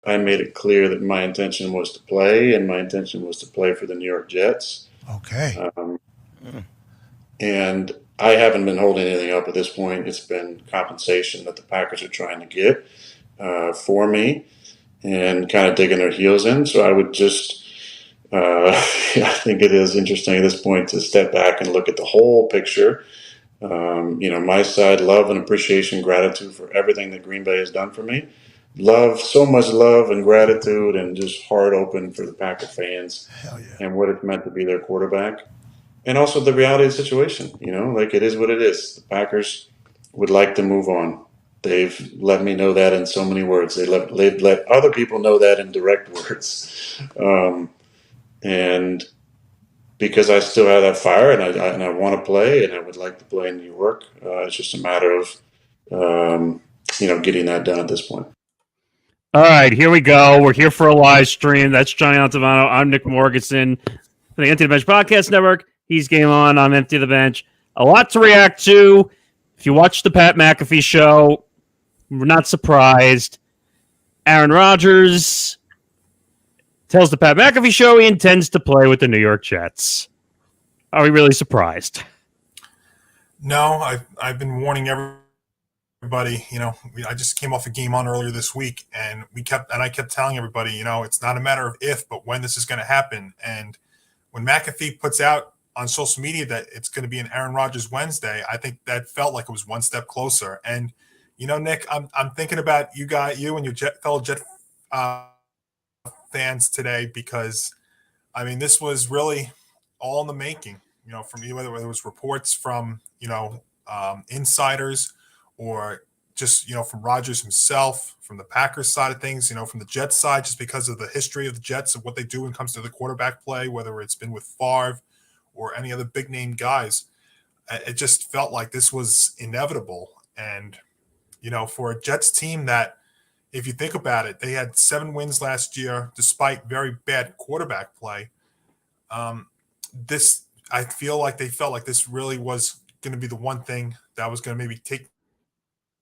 I made it clear that my intention was to play, and my intention was to play for the New York Jets. Okay. And I haven't been holding anything up at this point. It's been compensation that the Packers are trying to get for me and kind of digging their heels in. So I would just, I think it is interesting at this point to step back and look at the whole picture. My side, love and appreciation, gratitude for everything that Green Bay has done for me. So much love and gratitude, and just heart open for the Packer fans and what it's meant to be their quarterback. And also the reality of the situation, like it is what it is. The Packers would like to move on. They've let me know that in so many words. They've let other people know that in direct words. And because I still have that fire and I want to play and I would like to play in New York, it's just a matter of, getting that done at this point. All right, here we go. We're here for a live stream. That's Johnny Montalbano. I'm Nick Morgasen from the Empty the Bench Podcast Network. He's Game On. I'm Empty the Bench. A lot to react to. If you watch the Pat McAfee Show, we're not surprised. Aaron Rodgers tells the Pat McAfee Show he intends to play with the New York Jets. Are we really surprised? No, I've been warning everybody. I just came off a Game On earlier this week, and I kept telling everybody, it's not a matter of if, but when this is going to happen. And when McAfee puts out on social media that it's going to be an Aaron Rodgers Wednesday, I think that felt like it was one step closer. And Nick, I'm thinking about you and your fellow Jet fans today, because this was really all in the making. From whether it was reports from insiders, or just from Rodgers himself, from the Packers side of things, from the Jets side, just because of the history of the Jets of what they do when it comes to the quarterback play, whether it's been with Favre or any other big name guys. It just felt like this was inevitable. And for a Jets team that, if you think about it, they had 7 wins last year despite very bad quarterback play. I feel like they felt like this really was going to be the one thing that was going to maybe take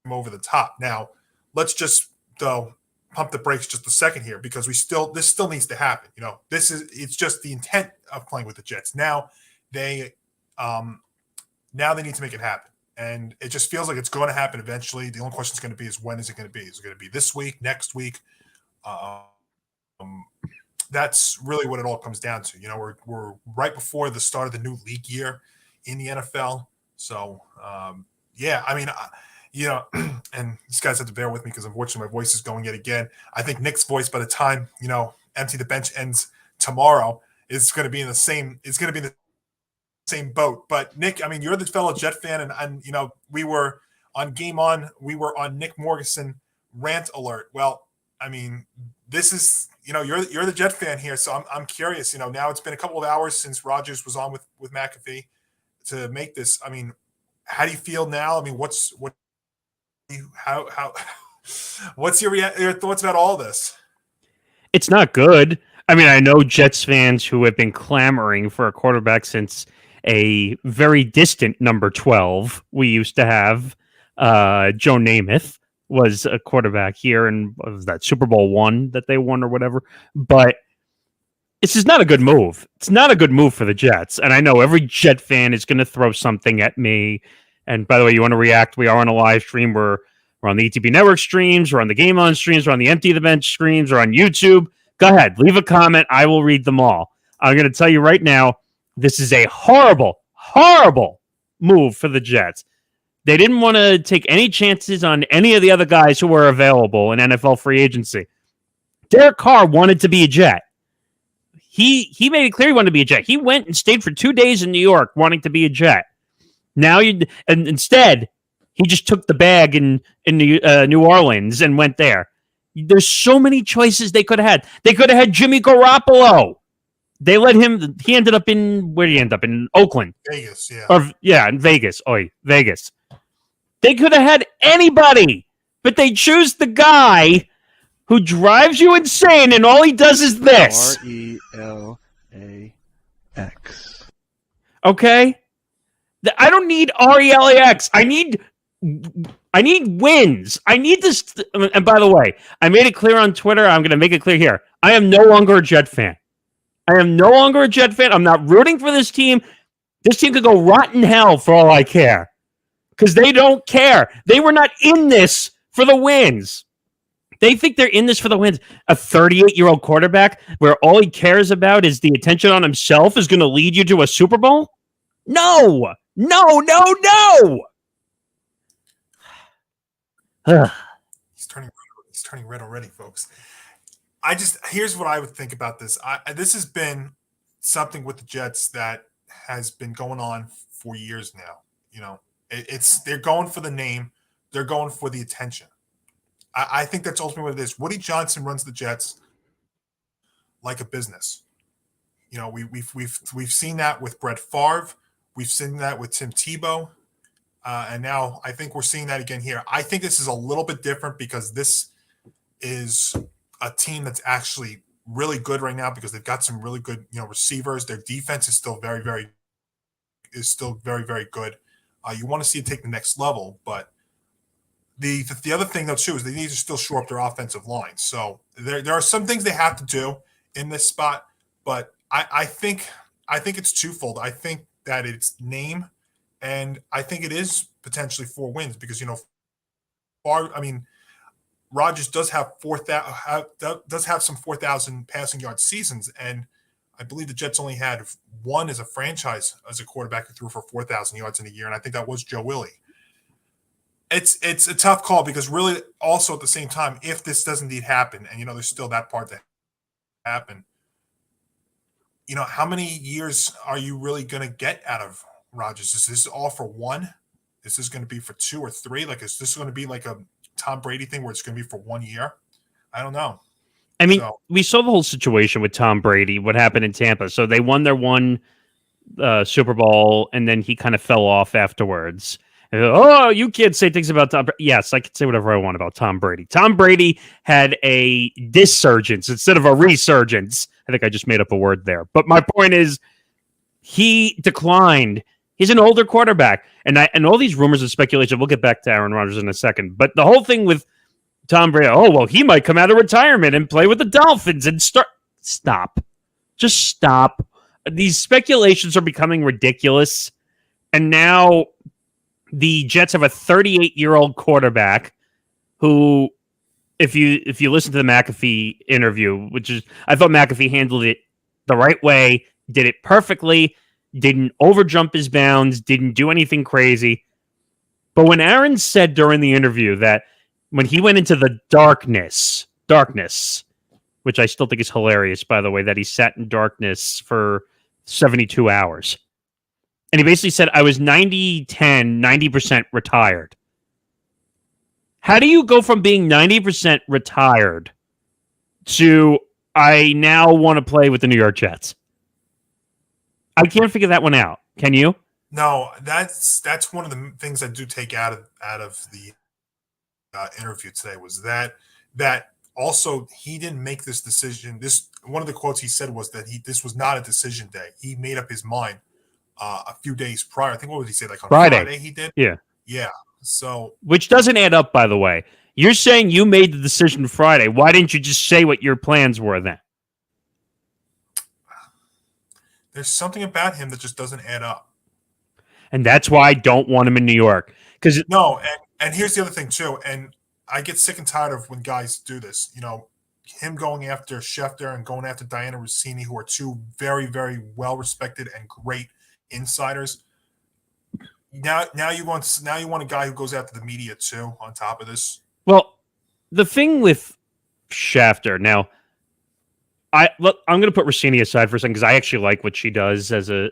them over the top. Now, let's just pump the brakes just a second here, because this still needs to happen. It's just the intent of playing with the Jets. Now they need to make it happen. And it just feels like it's going to happen eventually. The only question is going to be is, when is it going to be? Is it going to be this week, next week? That's really what it all comes down to. We're right before the start of the new league year in the NFL. So, and these guys have to bear with me because unfortunately my voice is going yet again. I think Nick's voice, by the time, Empty the Bench ends tomorrow, is going to be in the same. It's going to be the same boat. But Nick, you're the fellow Jet fan, and we were on Game On. We were on Nick Morgasen rant alert. Well, this is, you're the Jet fan here, so I'm curious. Now it's been a couple of hours since Rodgers was on with McAfee to make this. How do you feel now? What's your thoughts about all this? It's not good. I know Jets fans who have been clamoring for a quarterback since a very distant number 12 we used to have. Joe Namath was a quarterback here, and was that Super Bowl I that they won or whatever. But this is not a good move. It's not a good move for the Jets. And I know every Jet fan is going to throw something at me. And by the way, you want to react? We are on a live stream. We're on the ETB Network streams. We're on the Game On streams. We're on the Empty the Bench streams. We're on YouTube. Go ahead. Leave a comment. I will read them all. I'm going to tell you right now, this is a horrible, horrible move for the Jets. They didn't want to take any chances on any of the other guys who were available in NFL free agency. Derek Carr wanted to be a Jet. He made it clear he wanted to be a Jet. He went and stayed for 2 days in New York wanting to be a Jet. Now and instead, he just took the bag in New Orleans and went there. There's so many choices they could have had. They could have had Jimmy Garoppolo. They let him. He ended up in, where did he end up? In Oakland. Vegas, yeah. In Vegas. Vegas. They could have had anybody, but they choose the guy who drives you insane, and all he does is this. RELAX. Okay? I don't need RELAX. I need I need wins. I need this. And by the way, I made it clear on Twitter. I'm going to make it clear here. I am no longer a Jet fan. I am no longer a Jet fan. I'm not rooting for this team. This team could go rot in hell for all I care. Because they don't care. They were not in this for the wins. They think they're in this for the wins. A 38-year-old quarterback where all he cares about is the attention on himself is going to lead you to a Super Bowl? No. No, no, no. He's turning red already, folks. Here's what I would think about this. This has been something with the Jets that has been going on for years now. You know, they're going for the name, they're going for the attention. I think that's ultimately what it is. Woody Johnson runs the Jets like a business. You know, we've seen that with Brett Favre, we've seen that with Tim Tebow. And now I think we're seeing that again here. I think this is a little bit different because this is a team that's actually really good right now because they've got some really good, receivers. Their defense is still very, very good. You want to see it take the next level, but the other thing though too is they need to still shore up their offensive line. So there are some things they have to do in this spot, but I think it's twofold. I think that it's name. And I think it is potentially 4 wins because Rodgers does have some 4,000 passing yard seasons, and I believe the Jets only had one as a franchise as a quarterback who threw for 4,000 yards in a year, and I think that was Joe Willie. It's a tough call because really also at the same time, if this does indeed happen, and there's still that part that happen, how many years are you really going to get out of Rodgers? Is this all for 1? Is this going to be for 2 or 3? Like, is this going to be like a Tom Brady thing where it's going to be for 1 year? I don't know. I mean, we saw the whole situation with Tom Brady, what happened in Tampa. So they won their one Super Bowl, and then he kind of fell off afterwards. And, oh, you can't say things about Tom Brady. Yes, I can say whatever I want about Tom Brady. Tom Brady had a dissurgence instead of a resurgence. I think I just made up a word there. But my point is, he declined. He's an older quarterback. And all these rumors and speculation, we'll get back to Aaron Rodgers in a second. But the whole thing with Tom Brady, he might come out of retirement and play with the Dolphins and start. Stop. Just stop. These speculations are becoming ridiculous. And now the Jets have a 38-year-old quarterback who, if you listen to the McAfee interview, I thought McAfee handled it the right way, did it perfectly, didn't overjump his bounds, didn't do anything crazy. But when Aaron said during the interview that when he went into the darkness, which I still think is hilarious, by the way, that he sat in darkness for 72 hours. And he basically said, I was 90% retired. How do you go from being 90% retired to I now want to play with the New York Jets? I can't figure that one out. Can you? No, that's one of the things I do take out of the interview today was that also he didn't make this decision. One of the quotes he said was that this was not a decision day. He made up his mind a few days prior. I think what did he say? Like on Friday he did? Yeah. So which doesn't add up, by the way. You're saying you made the decision Friday. Why didn't you just say what your plans were then? There's something about him that just doesn't add up. And that's why I don't want him in New York. And here's the other thing too, and I get sick and tired of when guys do this. Him going after Schefter and going after Diana Rossini, who are two very, very well-respected and great insiders. Now you want a guy who goes after the media too on top of this. Well, the thing with Schefter now, I'm going to put Rossini aside for a second because I actually like what she does as a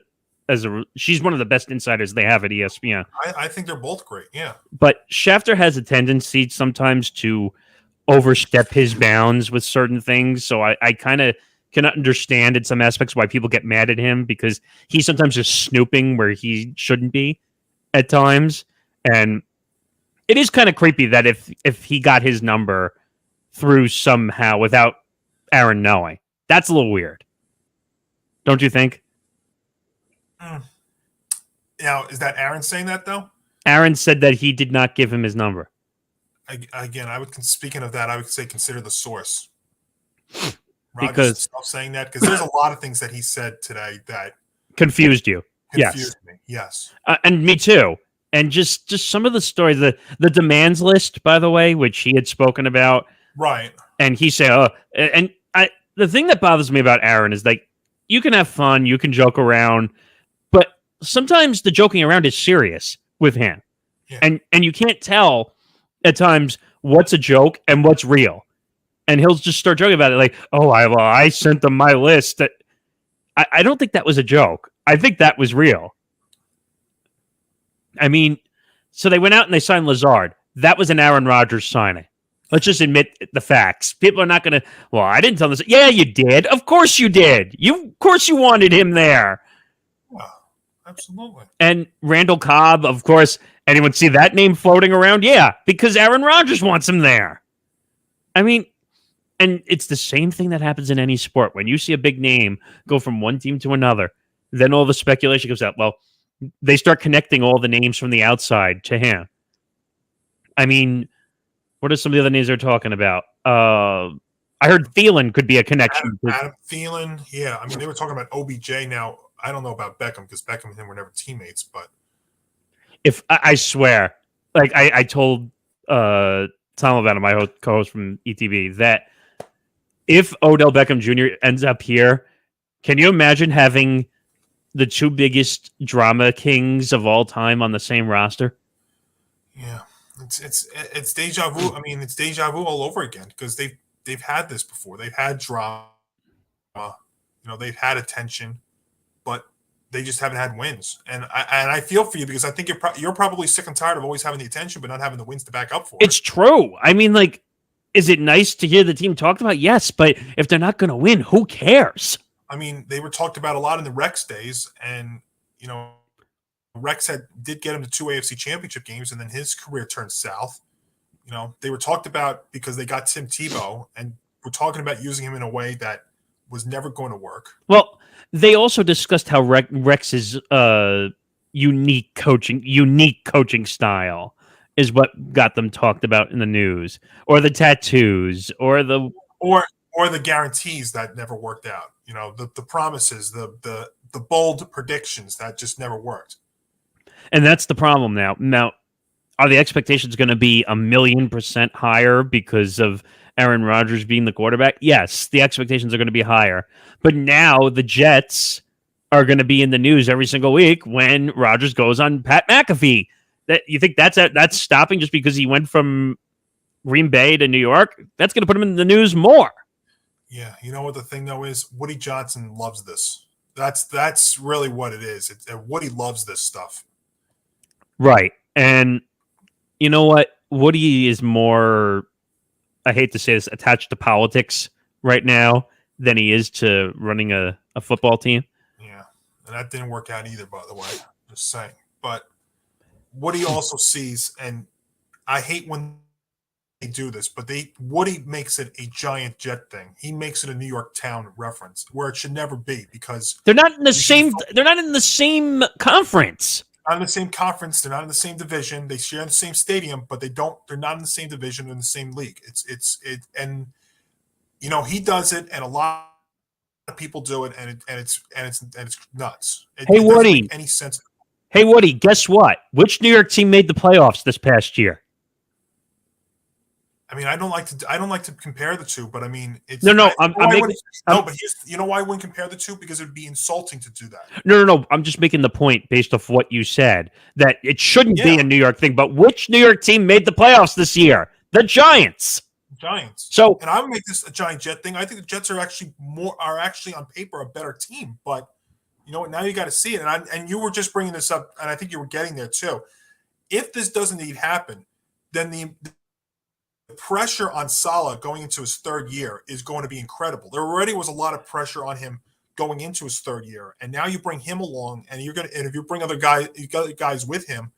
she's one of the best insiders they have at ESPN. I think they're both great, yeah. But Schefter has a tendency sometimes to overstep his bounds with certain things, so I kind of can understand in some aspects why people get mad at him because he's sometimes just snooping where he shouldn't be at times, and it is kind of creepy that if he got his number through somehow without Aaron knowing, that's a little weird, don't you think? Now, is that Aaron saying that though? Aaron said that he did not give him his number. Again, speaking of that, I would say consider the source. Rodgers Because himself saying that, because there's a lot of things that he said today that confused you. confused me. Yes. And me too. And just some of the stories, the demands list, by the way, which he had spoken about. Right. And he said, the thing that bothers me about Aaron is like, you can have fun, you can joke around, but sometimes the joking around is serious with him. Yeah. And you can't tell at times what's a joke and what's real. And he'll just start joking about it, like, "Oh, I sent them my list." That I don't think that was a joke. I think that was real. I mean, so they went out and they signed Lazard. That was an Aaron Rodgers signing. Let's just admit the facts. People are not going to. Well, I didn't tell this. Yeah, you did. Of course you did. Of course you wanted him there. Well, absolutely. And Randall Cobb, of course. Anyone see that name floating around? Yeah, because Aaron Rodgers wants him there. I mean. And it's the same thing that happens in any sport. When you see a big name go from one team to another, then all the speculation comes out. Well, they start connecting all the names from the outside to him. I mean, what are some of the other names they're talking about? I heard Thielen could be a connection. Adam Thielen, yeah. I mean, they were talking about OBJ. Now, I don't know about Beckham because Beckham and him were never teammates, but if I swear, like I told Tom about it, my co-host from ETV, that if Odell Beckham Jr. ends up here, can you imagine having the two biggest drama kings of all time on the same roster? Yeah, it's deja vu. I mean, it's deja vu all over again because they've had this before. They've had drama, they've had attention, but they just haven't had wins. And I feel for you because I think you're probably sick and tired of always having the attention but not having the wins to back up for it. It's true. I mean, like, is it nice to hear the team talked about? Yes, but if they're not going to win, who cares? I mean, they were talked about a lot in the Rex days, and Rex did get him to 2 AFC Championship games, and then his career turned south. They were talked about because they got Tim Tebow, and we're talking about using him in a way that was never going to work. Well, they also discussed how Rex's unique coaching style is what got them talked about in the news, or the tattoos, or the guarantees that never worked out. The promises, the bold predictions that just never worked. And that's the problem now. Now, are the expectations going to be 1,000,000% higher because of Aaron Rodgers being the quarterback? Yes, the expectations are going to be higher. But now the Jets are going to be in the news every single week when Rodgers goes on Pat McAfee. That you think that's stopping just because he went from Green Bay to New York? That's going to put him in the news more. Yeah, you know what the thing though is? Woody Johnson loves this. That's really what it is. Woody loves this stuff. Right. And you know what? Woody is more, I hate to say this, attached to politics right now than he is to running a football team. Yeah. And that didn't work out either, by the way. Just saying. But Woody also sees, and I hate when they do this, but Woody makes it a giant Jet thing. He makes it a New York town reference where it should never be because they're not in the same. They're not in the same conference. Not in the same conference. They're not in the same division. They share the same stadium, but they're not in the same division or in the same league. And he does it, and a lot of people do it, and it's nuts. Hey, it Woody. Make any sense? Hey, Woody. Guess what? Which New York team made the playoffs this past year? I mean, I don't like to compare the two, but I mean, it's no. But you know why I wouldn't compare the two? Because it would be insulting to do that. No. I'm just making the point based off what you said that it shouldn't be a New York thing. But which New York team made the playoffs this year? The Giants. So, and I would make this a giant Jet thing. I think the Jets are actually on paper a better team, but you know what? Now you got to see it. And you were just bringing this up, and I think you were getting there too. If this doesn't indeed happen, then the pressure on Saleh going into his third year is going to be incredible. There already was a lot of pressure on him going into his third year, and now you bring him along, and if you bring other guys with him,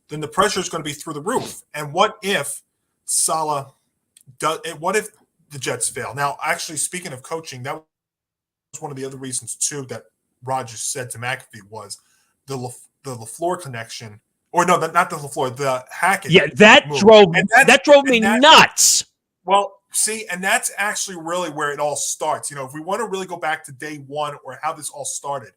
then the pressure is going to be through the roof. And what if Saleh does? What if the Jets fail? Now, actually, speaking of coaching, that was one of the other reasons too that Rodgers said to McAfee was the LaFleur connection. Or no, not the LaFleur, the Hackett. Yeah, that move. drove me nuts. Well, see, and that's actually really where it all starts. If we want to really go back to day one or how this all started,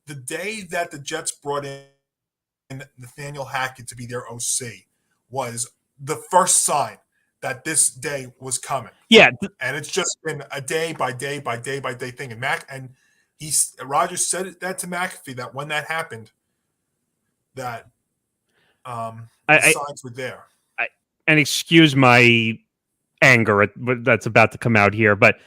the day that the Jets brought in Nathaniel Hackett to be their OC was the first sign that this day was coming. Yeah, and it's just been a day by day by day by day thing. And Rodgers said that to McAfee that when that happened, that the signs were there. And excuse my anger that's about to come out here, but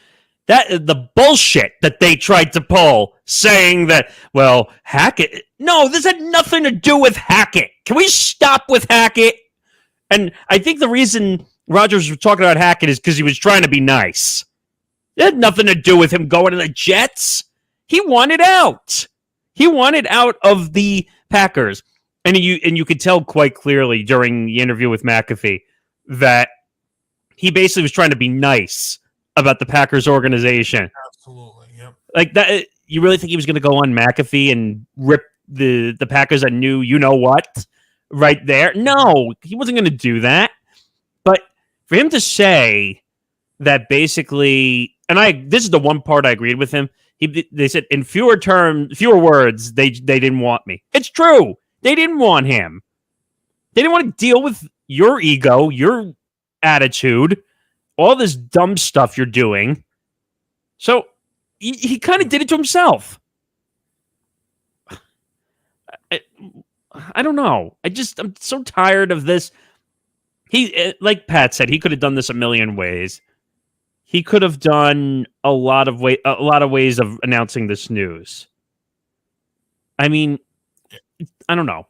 the bullshit that they tried to pull, saying that, well, Hackett. No, this had nothing to do with Hackett. Can we stop with Hackett? And I think the reason Rodgers was talking about Hackett is because he was trying to be nice. It had nothing to do with him going to the Jets. He wanted out. He wanted out of the Packers. And you could tell quite clearly during the interview with McAfee that he basically was trying to be nice about the Packers organization. Absolutely, yep. Like that. You really think he was going to go on McAfee and rip the Packers a new you-know-what right there? No, he wasn't going to do that. But for him to say that basically, and this is the one part I agreed with him. They said in fewer words, they didn't want me. It's true. They didn't want him. They didn't want to deal with your ego, your attitude, all this dumb stuff you're doing. So he kind of did it to himself. I don't know. I'm so tired of this. Like Pat said, he could have done this a million ways. He could have done a lot of ways of announcing this news. I mean, I don't know.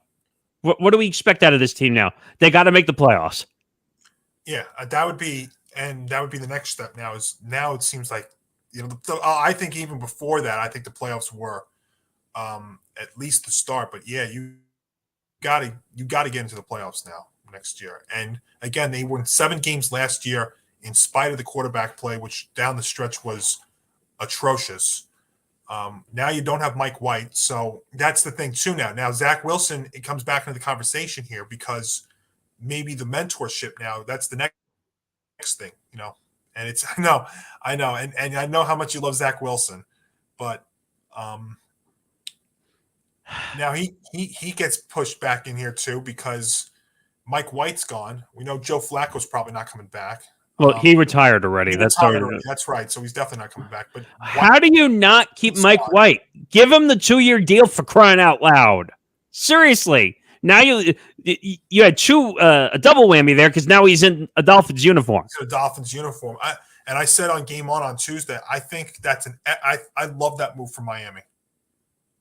What do we expect out of this team now? They got to make the playoffs. Yeah, that would be the next step. Now it seems like I think even before that, I think the playoffs were at least the start. But yeah, you got to get into the playoffs now next year. And again, they won 7 games last year in spite of the quarterback play, which down the stretch was atrocious. Now you don't have Mike White, so that's the thing too. Now Zach Wilson, it comes back into the conversation here because maybe the mentorship now, that's the next thing, And it's I know, and I know how much you love Zach Wilson, but now he gets pushed back in here too because Mike White's gone. We know Joe Flacco's probably not coming back. Well, he retired already. That's right. So he's definitely not coming back. But how do you not keep Mike White? Give him the 2-year deal for crying out loud. Seriously. Now you had a double whammy there because now he's in a Dolphins uniform. He's in a Dolphins uniform. I said on Game On Tuesday, I think I love that move from Miami.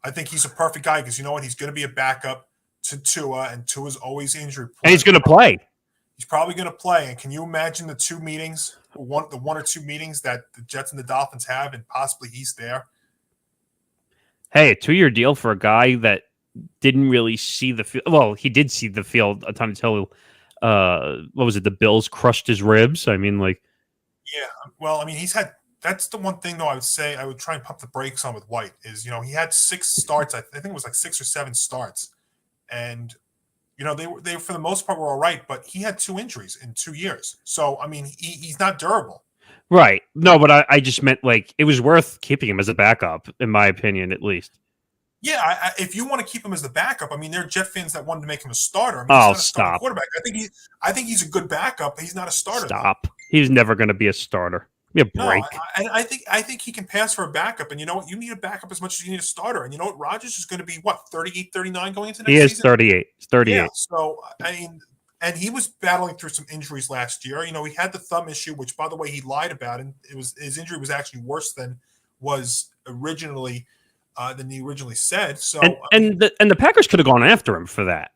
I think he's a perfect guy because you know what? He's going to be a backup to Tua, and Tua's always injured. And he's going to play. He's probably going to play. And can you imagine the 2 meetings, the 1 or 2 meetings that the Jets and the Dolphins have, and possibly he's there? Hey, a 2-year deal for a guy that didn't really see the field. Well, he did see the field a ton until, what was it? The Bills crushed his ribs. I mean, like. Yeah. Well, I mean, that's the one thing, though, I would say I would try and pump the brakes on with White is, he had 6 starts. I think it was like 6 or 7 starts. And, they for the most part were all right, but he had 2 injuries in 2 years. So, I mean, he's not durable. Right. No, but I just meant like it was worth keeping him as a backup, in my opinion, at least. Yeah, if you want to keep him as the backup, I mean, there are Jet fans that wanted to make him a starter. I mean, he's not a starting quarterback. I think he's a good backup, but he's not a starter. Stop. Though. He's never going to be a starter. Give me a break. No, I think he can pass for a backup. And you know what? You need a backup as much as you need a starter. And you know what? Rodgers is going to be, 38, 39 going into next season? He is 38. He's 38. Yeah, so, I mean, and he was battling through some injuries last year. He had the thumb issue, which, by the way, he lied about. And his injury was actually worse than was originally than he originally said. So and the Packers could have gone after him for that.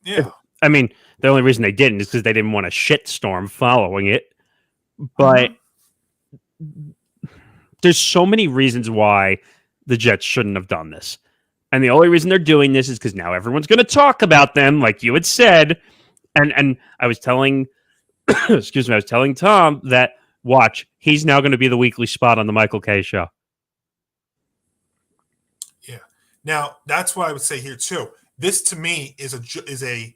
Yeah. I mean, the only reason they didn't is because they didn't want a shitstorm following it. But there's so many reasons why the Jets shouldn't have done this. And the only reason they're doing this is because now everyone's going to talk about them, like you had said. And I was telling, excuse me, I was telling Tom that, watch, he's now going to be the weekly spot on the Michael K. Show. Yeah. Now, that's what I would say here, too. This to me is a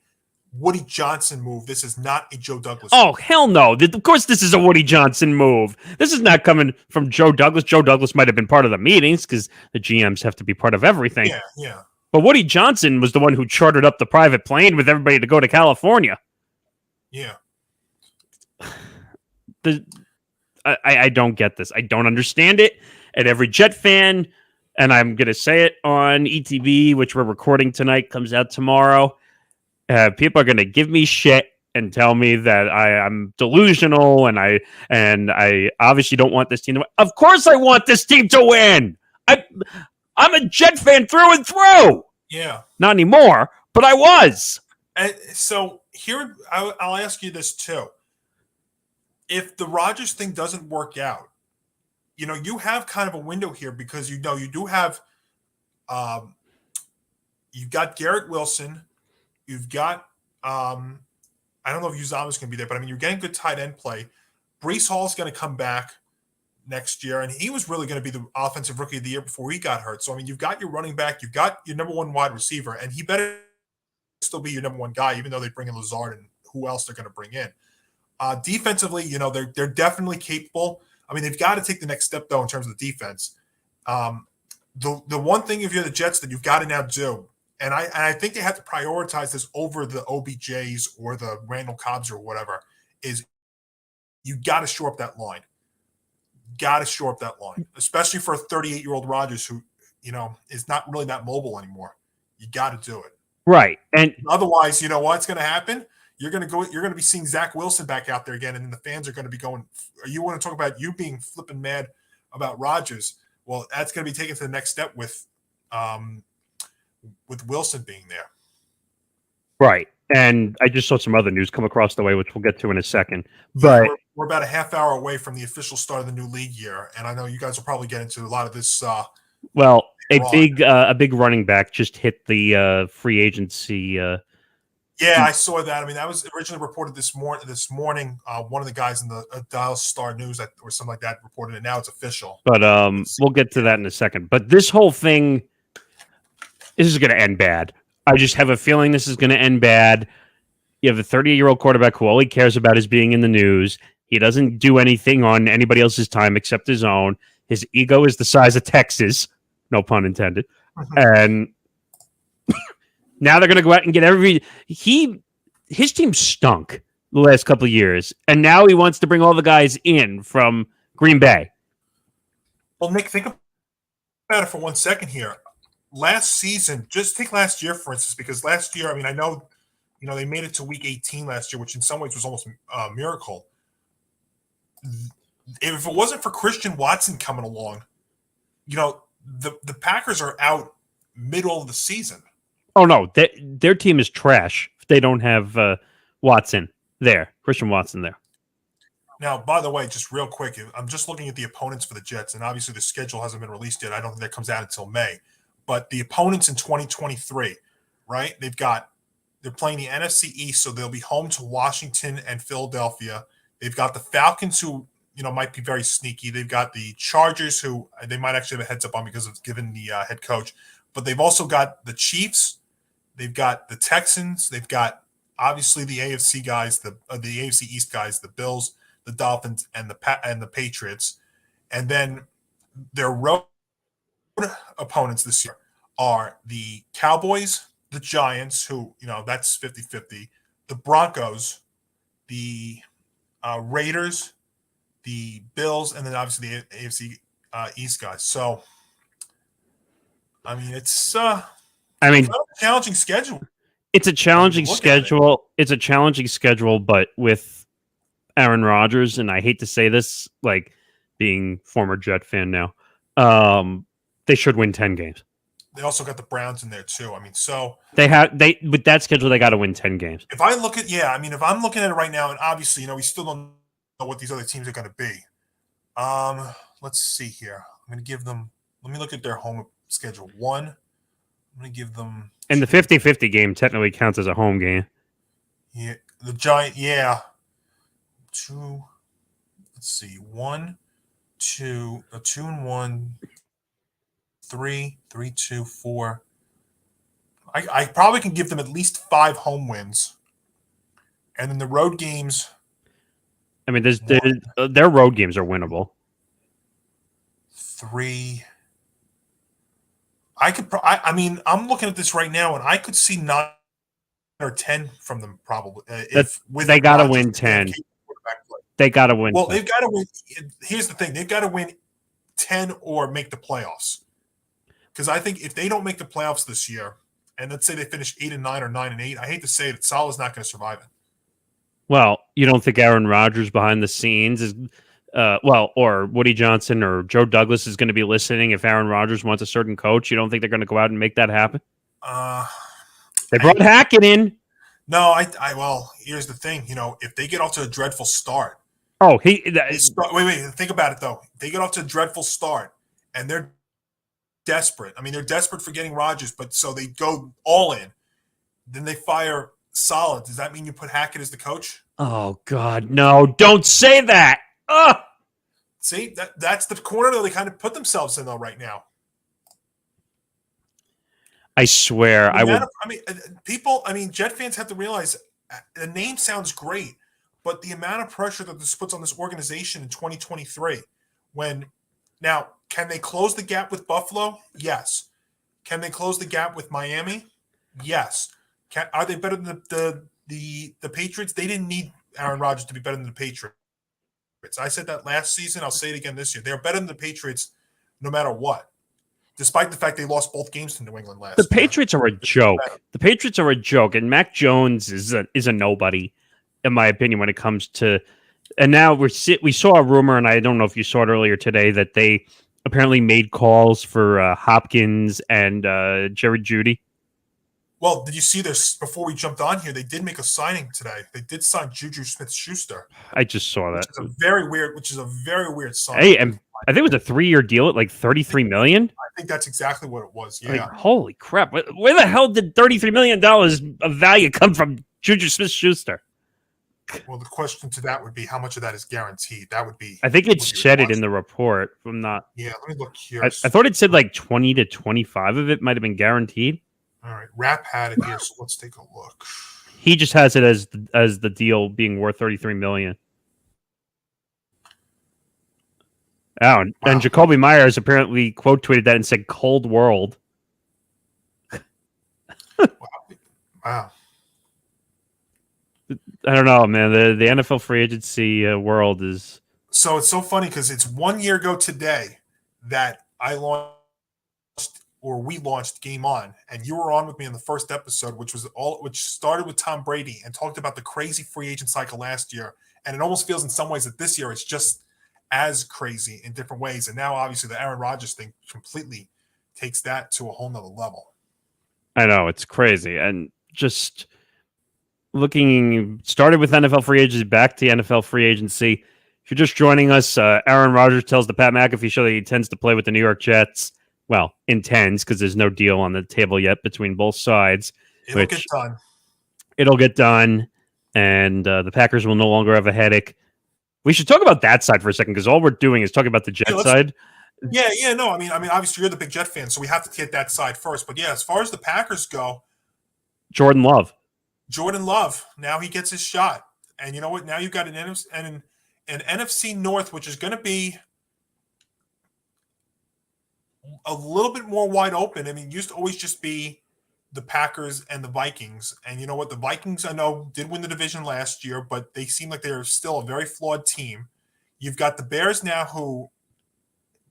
Woody Johnson move. This is not a Joe Douglas Oh, move. hell no. Of course this is a Woody Johnson move. This is not coming from Joe Douglas. Joe Douglas might have been part of the meetings because the GMs have to be part of everything. Yeah. But Woody Johnson was the one who chartered up the private plane with everybody to go to California. Yeah. I don't get this. I don't understand it. And every Jet fan, and I'm going to say it on ETV, which we're recording tonight, comes out tomorrow. People are going to give me shit and tell me that I'm delusional and I obviously don't want this team to win. Of course I want this team to win. I'm a Jet fan through and through. Yeah. Not anymore, but I was. And so here, I'll ask you this too. If the Rodgers thing doesn't work out, you have kind of a window here because you do have, you've got Garrett Wilson, you've got, I don't know if Uzama's going to be there, but I mean, you're getting good tight end play. Brees Hall's going to come back next year, and he was really going to be the offensive rookie of the year before he got hurt. So I mean, you've got your running back, you've got your number one wide receiver, and he better still be your number one guy, even though they bring in Lazard and who else they're going to bring in. Defensively, they're definitely capable. I mean, they've got to take the next step though in terms of the defense. The one thing if you're the Jets that you've got to now do, and I think they have to prioritize this over the OBJs or the Randall Cobbs or whatever, is you got to shore up that line. Got to shore up that line, especially for a 38-year-old Rodgers who is not really that mobile anymore. You got to do it. Right. And otherwise, you know what's going to happen? You're going to be seeing Zach Wilson back out there again, and then the fans are going to be going, you want to talk about you being flipping mad about Rodgers? Well, that's going to be taken to the next step with Wilson being there. Right. And I just saw some other news come across the way, which we'll get to in a second. But we're about a half hour away from the official start of the new league year, and I know you guys will probably get into a lot of this. A big running back just hit the free agency. Yeah, I saw that. I mean, that was originally reported this morning. One of the guys in the Dallas Star News or something like that reported it. Now it's official. But we'll get to that in a second. But this whole thing, this is going to end bad. I just have a feeling this is going to end bad. You have a 38-year-old quarterback who all he cares about is being in the news. He doesn't do anything on anybody else's time except his own. His ego is the size of Texas. No pun intended. And now they're going to go out and get his team stunk the last couple of years, and now he wants to bring all the guys in from Green Bay. Well, Nick, think about it for 1 second here. Last season, just take last year, for instance, because last year, I mean, I know, they made it to week 18 last year, which in some ways was almost a miracle. If it wasn't for Christian Watson coming along, the Packers are out middle of the season. Oh, no. Their team is trash if they don't have Christian Watson there. Now, by the way, just real quick, I'm just looking at the opponents for the Jets, and obviously the schedule hasn't been released yet. I don't think that comes out until May. But the opponents in 2023, right? They're playing the NFC East, so they'll be home to Washington and Philadelphia. They've got the Falcons, who might be very sneaky. They've got the Chargers, who they might actually have a heads up on because of given the head coach. But they've also got the Chiefs. They've got the Texans. They've got obviously the AFC guys, the AFC East guys, the Bills, the Dolphins, and the Patriots. And then their road opponents this year are the Cowboys, the Giants, who that's 50-50, the Broncos, the Raiders, the Bills, and then obviously the AFC East guys. So, I mean, it's a challenging schedule. It's a challenging schedule. It's a challenging schedule, but with Aaron Rodgers, and I hate to say this, like being former Jet fan now, they should win 10 games. They also got the Browns in there too. I mean, so they with that schedule, they got to win 10 games. If I'm looking at it right now, and obviously, we still don't know what these other teams are going to be. Let's see here. I'm going to give them. Let me look at their home schedule. One, I'm going to give them. And the 50-50 game technically counts as a home game. Yeah, the Giant. Yeah. Two. Let's see. 1, 2, 2-1. 3, 3, 2, 4. I probably can give them at least 5 home wins. And then the road games. I mean, their road games are winnable. 3. I mean, I'm looking at this right now, and I could see 9 or 10 from them probably. They got to win 10. They got to win. Well, 10. they've got to win. Here's the thing: they've got to win 10 or make the playoffs. Because I think if they don't make the playoffs this year, and let's say they finish 8-9 or 9-8, I hate to say it, Salah's not going to survive it. Well, you don't think Aaron Rodgers behind the scenes is, or Woody Johnson or Joe Douglas is going to be listening if Aaron Rodgers wants a certain coach? You don't think they're going to go out and make that happen? They brought Hackett in. No, well, here's the thing. If they get off to a dreadful start. Oh, wait. Think about it, though. They get off to a dreadful start, and they're desperate. I mean, they're desperate for getting Rodgers, but so they go all in. Then they fire Saleh. Does that mean you put Hackett as the coach? Oh, God, no. Don't say that. Ugh. See, that's the corner that they kind of put themselves in, though, right now. I swear, Jet fans have to realize the name sounds great, but the amount of pressure that this puts on this organization in 2023. Now, can they close the gap with Buffalo? Yes. Can they close the gap with Miami? Yes. Are they better than the Patriots? They didn't need Aaron Rodgers to be better than the Patriots. I said that last season. I'll say it again this year. They're better than the Patriots no matter what, despite the fact they lost both games to New England last year. The Patriots are a joke. The Patriots are a joke, and Mac Jones is a nobody, in my opinion, when it comes to. And now we saw a rumor, and I don't know if you saw it earlier today, that they apparently made calls for Hopkins and Jerry Jeudy. Well, did you see this before we jumped on here? They did make a signing today. They did sign Juju Smith-Schuster. I just saw that. Which is a very weird sign. Hey, and I think it was a 3-year deal at like $33 million. I think that's exactly what it was. Yeah. Like, holy crap! Where the hell did $33 million of value come from Juju Smith-Schuster? Well, the question to that would be how much of that is guaranteed. That would be. I think it said it in the report. I'm not. Yeah, let me look here. I thought it said like 20 to 25 of it might have been guaranteed. All right, Rap had it here, so let's take a look. He just has it as the deal being worth $33 million. Oh, and Jacoby Myers apparently quote tweeted that and said "cold world." Wow. I don't know, man. The NFL free agency world is. So it's so funny because it's 1 year ago today that we launched Game On, and you were on with me in the first episode, which started with Tom Brady and talked about the crazy free agent cycle last year. And it almost feels in some ways that this year it's just as crazy in different ways. And now obviously the Aaron Rodgers thing completely takes that to a whole nother level. I know, it's crazy. And just started with NFL free agency, back to NFL free agency. If you're just joining us, Aaron Rodgers tells the Pat McAfee Show that he intends to play with the New York Jets. Well, intends, because there's no deal on the table yet between both sides. It'll get done. It'll get done, and the Packers will no longer have a headache. We should talk about that side for a second, because all we're doing is talking about the Jet side. Yeah, no. I mean, obviously you're the big Jet fan, so we have to get that side first. But yeah, as far as the Packers go, Jordan Love. Now he gets his shot, and you know what? Now you've got an NFC North, which is going to be a little bit more wide open. I mean, it used to always just be the Packers and the Vikings. And you know what? The Vikings, I know, did win the division last year, but they seem like they're still a very flawed team. You've got the Bears now, who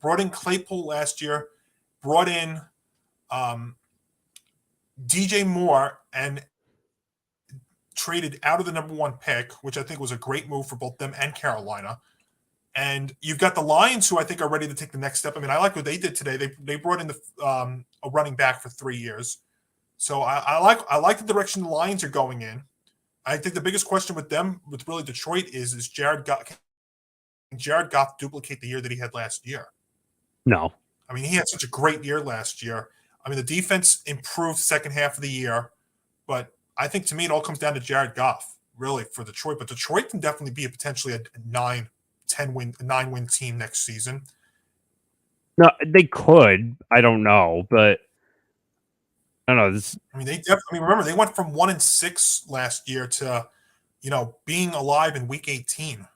brought in Claypool last year, brought in DJ Moore, and traded out of the number 1 pick, which I think was a great move for both them and Carolina. And you've got the Lions, who I think are ready to take the next step. I mean, I like what they did today. They brought in a running back for 3 years. So I like the direction the Lions are going in. I think the biggest question with them, with really Detroit, is Jared Goff duplicate the year that he had last year? No. I mean, he had such a great year last year. I mean, the defense improved second half of the year, but I think to me it all comes down to Jared Goff, really, for Detroit. But Detroit can definitely be potentially a 9-win team next season. No, they could. I don't know, but I don't know. This, I mean, remember they went from 1-6 last year to, being alive in week 18,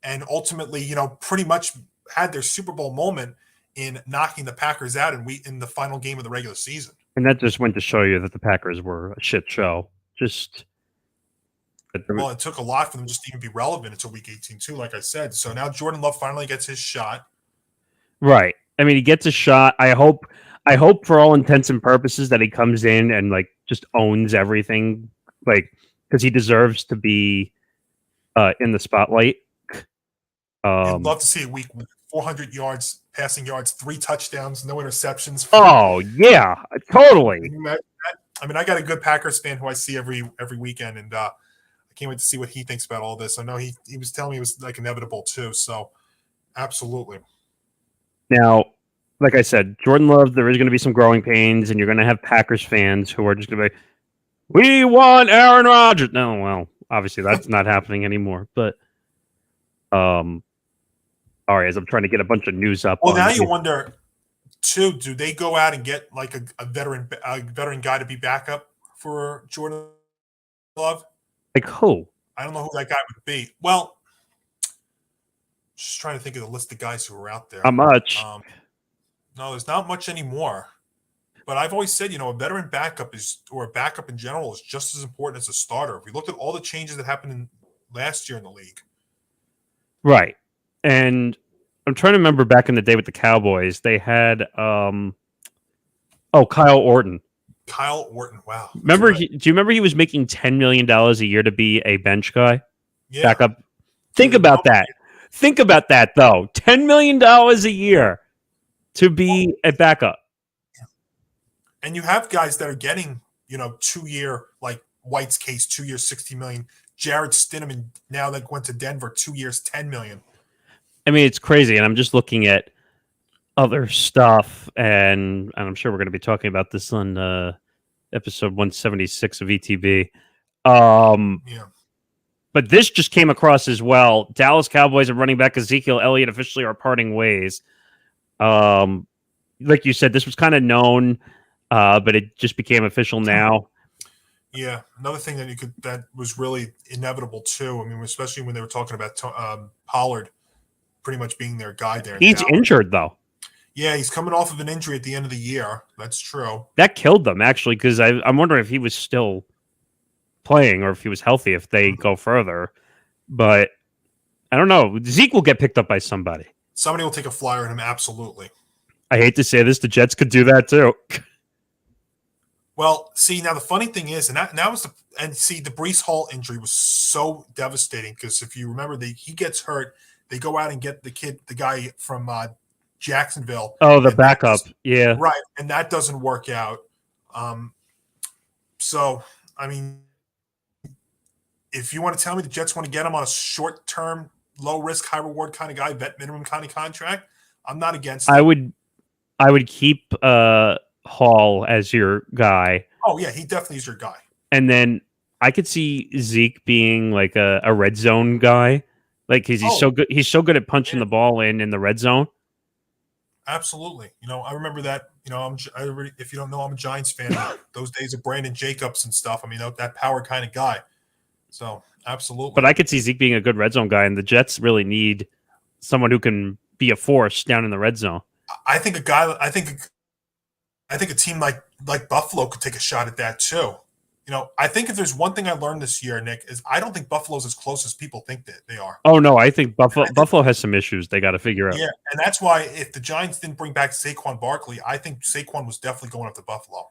and ultimately, pretty much had their Super Bowl moment in knocking the Packers out in the final game of the regular season. and that just went to show you that the Packers were a shit show. Well, it took a lot for them just to even be relevant until week 18 too, like I said. So now Jordan Love finally gets his shot. Right. I mean, he gets a shot. I hope for all intents and purposes that he comes in and like just owns everything, like because he deserves to be in the spotlight. I'd love to see a week with 400 yards, passing yards, 3 touchdowns, no interceptions. Oh yeah, totally. I mean, I got a good Packers fan who I see every weekend, and I can't wait to see what he thinks about all this. I know he was telling me it was like inevitable too. So absolutely. Now, like I said, Jordan Love, there is going to be some growing pains, and you're going to have Packers fans who are just going to be, we want Aaron Rodgers. No, well, obviously that's not happening anymore. But, all right, as I'm trying to get a bunch of news up. Well, now you wonder, too, do they go out and get like a veteran guy to be backup for Jordan Love? Like who? I don't know who that guy would be. Well, just trying to think of the list of guys who are out there. How much? No, there's not much anymore. But I've always said, a veteran backup or a backup in general is just as important as a starter. If we looked at all the changes that happened last year in the league. Right. And I'm trying to remember back in the day with the Cowboys, they had Kyle Orton. Kyle Orton, wow. Do you remember he was making $10 million a year to be a bench guy? Yeah. Backup. Think about that. Think about that, though. $10 million a year to be a backup. And you have guys that are getting, 2-year, like White's case, 2 years, $60 million. Jared Stidham, now that went to Denver, 2 years, $10 million. I mean, it's crazy. And I'm just looking at other stuff, and I'm sure we're going to be talking about this on episode 176 of ETB. Yeah. But this just came across as well. Dallas Cowboys and running back Ezekiel Elliott officially are parting ways. Like you said, this was kind of known, but it just became official now. Yeah, another thing that was really inevitable too. I mean, especially when they were talking about Pollard, pretty much being their guy there. He's injured though. Yeah, he's coming off of an injury at the end of the year. That's true. That killed them actually, because I'm wondering if he was still playing or if he was healthy if they go further. But I don't know. Zeke will get picked up by somebody. Somebody will take a flyer on him, absolutely. I hate to say this, the Jets could do that too. Well, see, now the funny thing is, the Breece Hall injury was so devastating because if you remember, he gets hurt. They go out and get the guy from Jacksonville. Oh, the backup. Yeah. Right. And that doesn't work out. So, I mean, if you want to tell me the Jets want to get him on a short-term, low-risk, high-reward kind of guy, vet minimum kind of contract, I'm not against it. I would keep Hall as your guy. Oh, yeah, he definitely is your guy. And then I could see Zeke being like a red zone guy. Like he's so good. He's so good at punching the ball in the red zone. Absolutely. I remember that. If you don't know, I'm a Giants fan. Those days of Brandon Jacobs and stuff. I mean, that power kind of guy. So absolutely. But I could see Zeke being a good red zone guy, and the Jets really need someone who can be a force down in the red zone. I think a team like Buffalo could take a shot at that too. I think if there's one thing I learned this year, Nick, is I don't think Buffalo's as close as people think that they are. Oh no, I think Buffalo has some issues they got to figure out. Yeah, and that's why if the Giants didn't bring back Saquon Barkley, I think Saquon was definitely going up to Buffalo.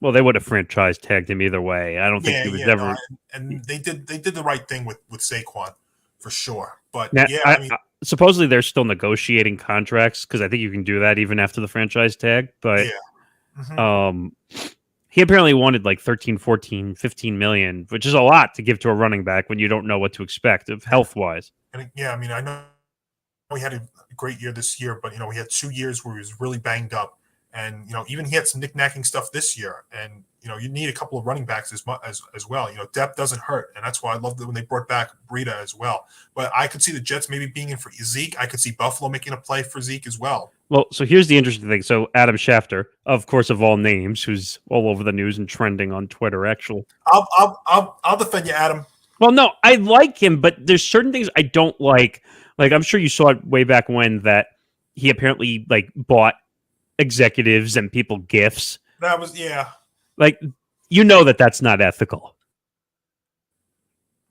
Well, they would have franchise tagged him either way. I don't think he was ever. No, and they did the right thing with Saquon for sure. But now, I mean, supposedly they're still negotiating contracts because I think you can do that even after the franchise tag. But he apparently wanted like 13, 14, 15 million, which is a lot to give to a running back when you don't know what to expect of health wise. And I mean, I know he had a great year this year, but he had 2 years where he was really banged up. And, even he had some knick-knacking stuff this year. And, you need a couple of running backs as well. Depth doesn't hurt. And that's why I love when they brought back Breida as well. But I could see the Jets maybe being in for Zeke. I could see Buffalo making a play for Zeke as well. Well, so here's the interesting thing. So Adam Schefter, of course, of all names, who's all over the news and trending on Twitter, actually. I'll defend you, Adam. Well, no, I like him, but there's certain things I don't like. Like, I'm sure you saw it way back when that he apparently like bought executives and people gifts. That was yeah. Like, you know that's not ethical.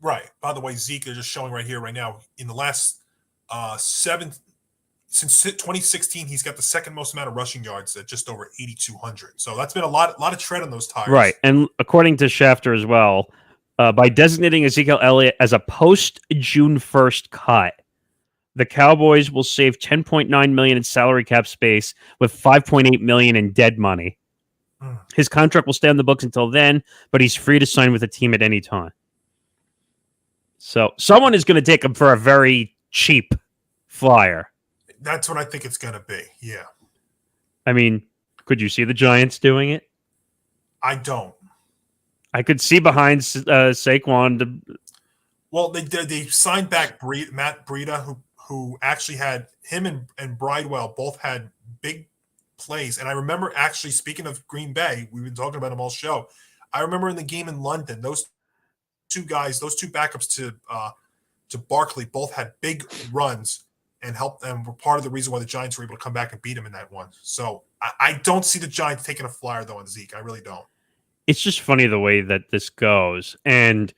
Right. By the way, Zeke, they're just showing right here, right now. In the last since 2016, he's got the second most amount of rushing yards at just over 8,200. So that's been a lot of tread on those tires. Right. And according to Schefter as well, by designating Ezekiel Elliott as a post-June 1st cut, the Cowboys will save $10.9 million in salary cap space with $5.8 million in dead money. His contract will stay on the books until then, but he's free to sign with the team at any time. So someone is going to take him for a very cheap flyer. That's what I think it's going to be. Yeah. I mean, could you see the Giants doing it? I don't. I could see behind Saquon. Well, they signed back Matt Breida, who actually had him and Bridewell both had big plays. And I remember actually, speaking of Green Bay, we've been talking about them all show. I remember in the game in London, those two backups to Barkley both had big runs and helped them. Were part of the reason why the Giants were able to come back and beat him in that one. So I don't see the Giants taking a flyer though on Zeke. I really don't. It's just funny the way that this goes. And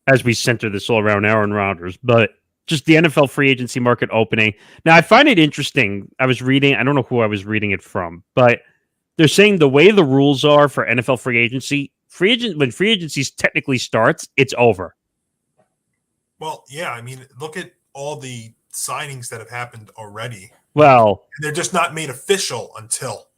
as we center this all around Aaron Rodgers, but just the NFL free agency market opening. Now, I find it interesting. I was reading, I don't know who I was reading it from, but they're saying the way the rules are for NFL free agency, when free agency technically starts, it's over. Well, yeah, I mean, look at all the signings that have happened already. Well, they're just not made official until.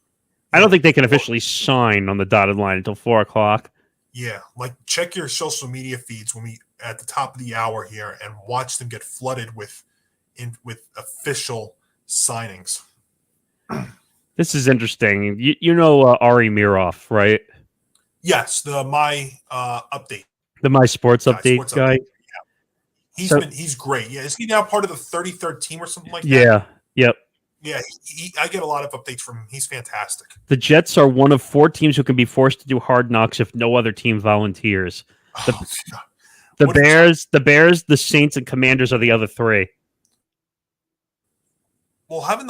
I don't think they can officially sign on the dotted line until 4:00. Yeah, like check your social media feeds when we at the top of the hour here and watch them get flooded with official signings. This is interesting. You know Ari Miroff, right? Yes, the My Update. The My Sports Update guy. Yeah. He's great. Yeah, is he now part of the 33rd team or something like that? Yeah. Yep. Yeah, I get a lot of updates from him. He's fantastic. The Jets are one of 4 teams who can be forced to do hard knocks if no other team volunteers. The Bears, the Saints, and Commanders are the other 3. Well, haven't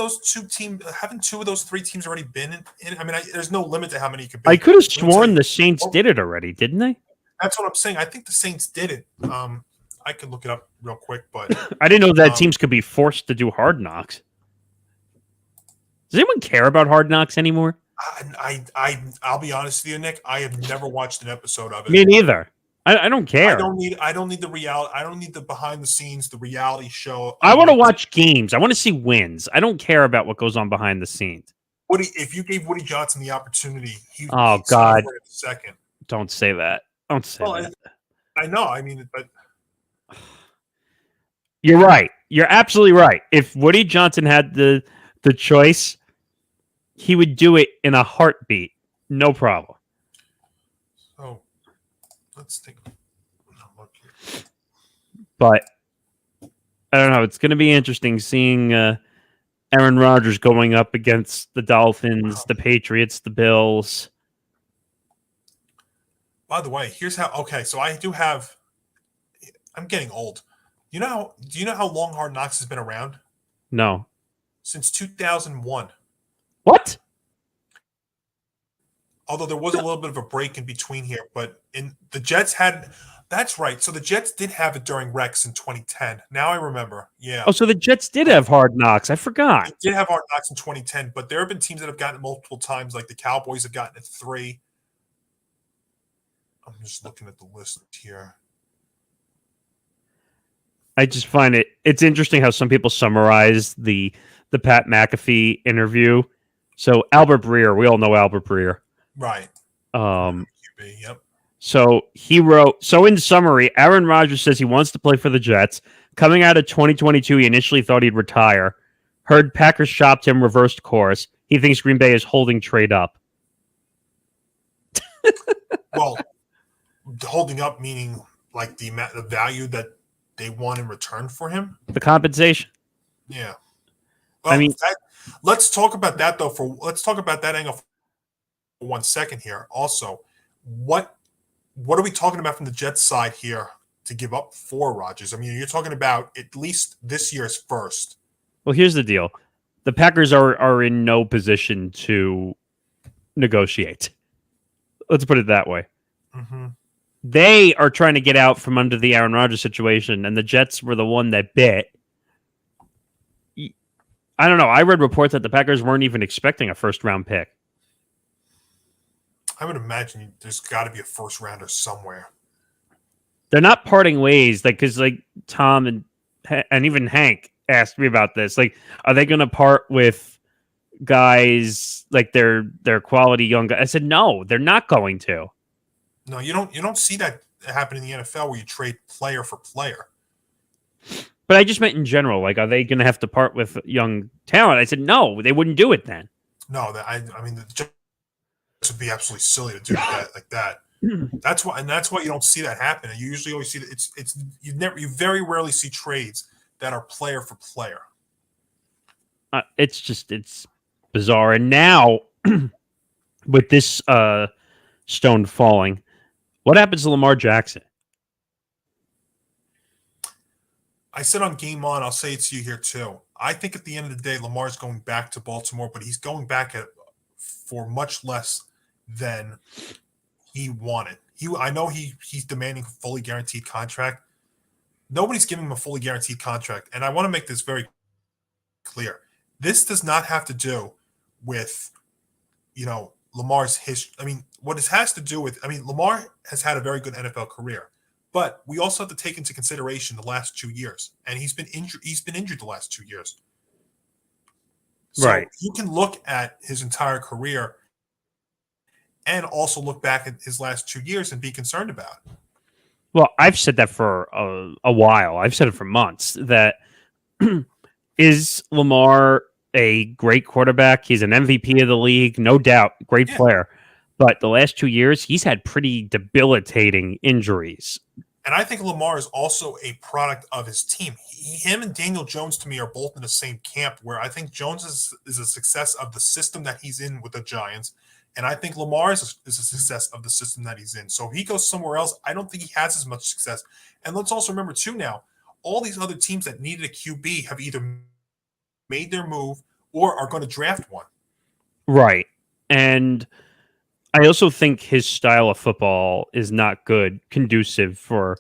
two of those 3 teams already been in? I mean, there's no limit to how many you could be. I could have sworn the Saints did it already, didn't they? That's what I'm saying. I think the Saints did it. I can look it up real quick, but I didn't know that teams could be forced to do hard knocks. Does anyone care about Hard Knocks anymore? I'll be honest with you, Nick. I have never watched an episode of it. Me neither. I don't care. I don't need the reality. I don't need the behind the scenes, the reality show. I want to watch games. I want to see wins. I don't care about what goes on behind the scenes. Woody, if you gave Woody Johnson the opportunity, he'd God, for it in a second. Don't say that. Don't say that. I know. I mean, but you're right. You're absolutely right. If Woody Johnson had the choice, he would do it in a heartbeat. No problem. So let's think. But I don't know. It's going to be interesting seeing Aaron Rodgers going up against the Dolphins, the Patriots, the Bills. By the way, here's how. Okay, so I do have. I'm getting old. Do you know how long Hard Knocks has been around? No. Since 2001. What? Although there was a little bit of a break in between here, but the Jets had. That's right. So the Jets did have it during Rex in 2010. Now I remember. Yeah. Oh, so the Jets did have Hard Knocks. I forgot. They did have Hard Knocks in 2010, but there have been teams that have gotten it multiple times, like the Cowboys have gotten it 3. I'm just looking at the list here. I just find it's interesting how some people summarize the Pat McAfee interview. So Albert Breer, we all know Albert Breer. Right. QB, yep. So he wrote, in summary, Aaron Rodgers says he wants to play for the Jets. Coming out of 2022, he initially thought he'd retire. Heard Packers shopped him, reversed course. He thinks Green Bay is holding trade up. Well, holding up meaning like the value that they want in return for him? The compensation. Yeah. Well, I mean, Let's talk about that though. Let's talk about that angle for 1 second here. Also, what are we talking about from the Jets side here to give up for Rodgers? I mean, you're talking about at least this year's first. Well, here's the deal: the Packers are in no position to negotiate. Let's put it that way. Mm-hmm. They are trying to get out from under the Aaron Rodgers situation, and the Jets were the one that bit. I don't know. I read reports that the Packers weren't even expecting a first-round pick. I would imagine there's got to be a first rounder somewhere. They're not parting ways, because Tom and even Hank asked me about this. Like, are they going to part with guys like their quality young guys? I said no, they're not going to. No, you don't see that happen in the NFL where you trade player for player. But I just meant in general. Like, are they going to have to part with young talent? I said no, they wouldn't do it then. No, I mean, the Jets would be absolutely silly to do that like that. That's why you don't see that happen. You usually always see that you very rarely see trades that are player for player. It's bizarre. And now with this stone falling, what happens to Lamar Jackson? I said on Game On, I'll say it to you here too. I think at the end of the day, Lamar's going back to Baltimore, but he's going back for much less than he wanted. I know he's demanding a fully guaranteed contract. Nobody's giving him a fully guaranteed contract, and I want to make this very clear. This does not have to do with, Lamar's history. I mean, what it has to do with, Lamar has had a very good NFL career, but we also have to take into consideration the last 2 years, and he's been injured. He's been injured the last 2 years. So right. You can look at his entire career and also look back at his last 2 years and be concerned about it. Well, I've said that for a while. I've said it for months that is Lamar a great quarterback? He's an MVP of the league, no doubt, great player. But the last 2 years, he's had pretty debilitating injuries. And I think Lamar is also a product of his team. Him and Daniel Jones, to me, are both in the same camp, where I think Jones is a success of the system that he's in with the Giants, and I think Lamar is a success of the system that he's in. So if he goes somewhere else, I don't think he has as much success. And let's also remember, too, now, all these other teams that needed a QB have either made their move or are going to draft one. Right. And I also think his style of football is not conducive for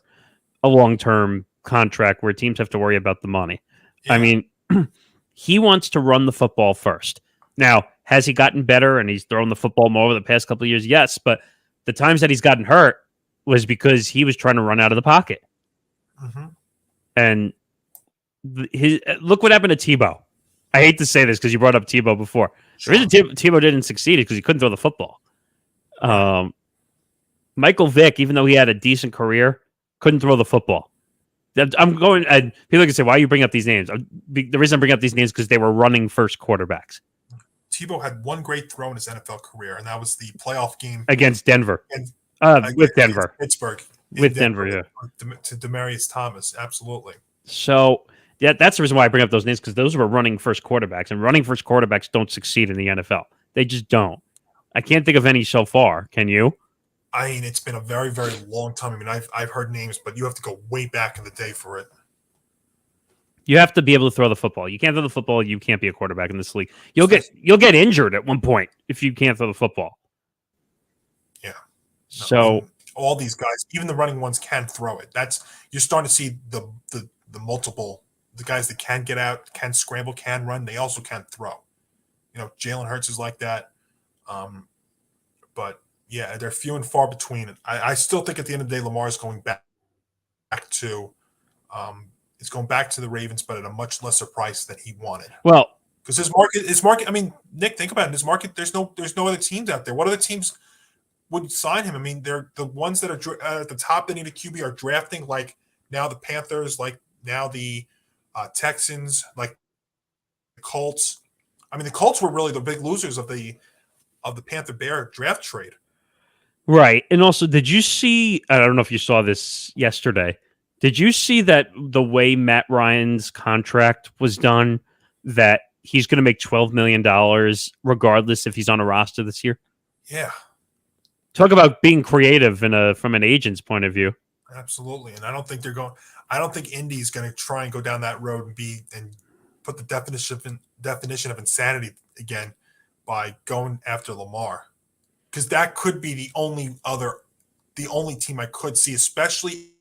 a long-term contract where teams have to worry about the money. Yeah. I mean, he wants to run the football first. Now, has he gotten better and he's thrown the football more over the past couple of years? Yes, but the times that he's gotten hurt was because he was trying to run out of the pocket. Mm-hmm. And look what happened to Tebow. I hate to say this because you brought up Tebow before. Sure. The reason Tebow didn't succeed is because he couldn't throw the football. Michael Vick, even though he had a decent career, couldn't throw the football. I'm going, and people can say, why you bring up these names? The reason I bring up these names is because they were running first quarterbacks. Tebow had one great throw in his NFL career, and that was the playoff game against Denver. With Denver. Pittsburgh. With Denver, yeah. To Demaryius Thomas, absolutely. So, yeah, that's the reason why I bring up those names, because those were running first quarterbacks, and running first quarterbacks don't succeed in the NFL. They just don't. I can't think of any so far. Can you? I mean, it's been a very, very long time. I mean, I've heard names, but you have to go way back in the day for it. You have to be able to throw the football. You can't throw the football, you can't be a quarterback in this league. You'll get injured at one point if you can't throw the football. Yeah. So all these guys, even the running ones, can throw it. You're starting to see the multiple, the guys that can get out, can scramble, can run. They also can throw. Jalen Hurts is like that. But yeah, they're few and far between. I still think at the end of the day, Lamar is going back to. It's going back to the Ravens, but at a much lesser price than he wanted. Well, because his market. I mean, Nick, think about it. His market. There's no other teams out there. What other teams would sign him? I mean, they're the ones that are at the top that need a QB are drafting. Like now the Panthers, like now the Texans, like the Colts. I mean, the Colts were really the big losers of the Panther Bear draft trade. Right, and also, did you see? I don't know if you saw this yesterday. Did you see that the way Matt Ryan's contract was done, that he's going to make $12 million regardless if he's on a roster this year? Yeah, Talk about being creative from an agent's point of view. absolutely. And I don't think I don't think Indy's going to try and go down that road and put the definition of insanity again by going after Lamar, because that could be the only team I could see, especially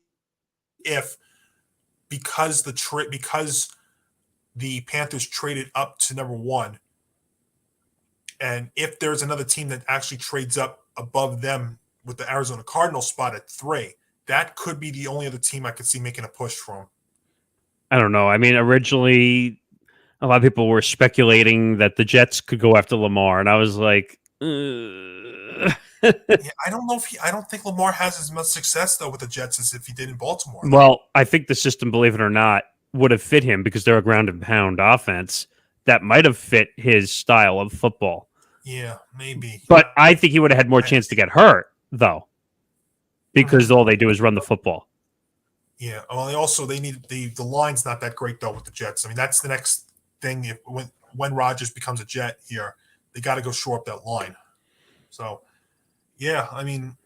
if because the Panthers traded up to number 1, and if there's another team that actually trades up above them with the Arizona Cardinals spot at 3, that could be the only other team I could see making a push for him. I don't know. I mean, originally, a lot of people were speculating that the Jets could go after Lamar, and I was like, Yeah, I don't know I don't think Lamar has as much success though with the Jets as if he did in Baltimore. Well, I think the system, believe it or not, would have fit him because they're a ground and pound offense that might have fit his style of football. Yeah, maybe. But I think he would have had more chance to get hurt, though, because all they do is run the football. Yeah. Well, they need the line's not that great though with the Jets. I mean, that's the next thing. When Rodgers becomes a Jet here, they got to go shore up that line. So, yeah, I mean,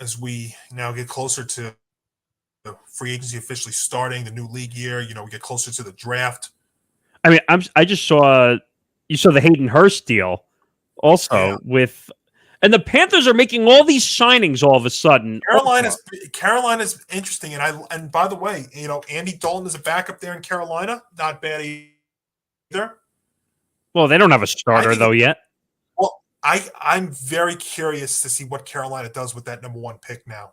as we now get closer to the free agency officially starting, the new league year, we get closer to the draft. I mean, I just saw the Hayden Hurst deal also and the Panthers are making all these signings all of a sudden. Carolina's interesting, and by the way, Andy Dalton is a backup there in Carolina, not bad either. Well, they don't have a starter though yet. Well, I'm very curious to see what Carolina does with that number 1 pick now.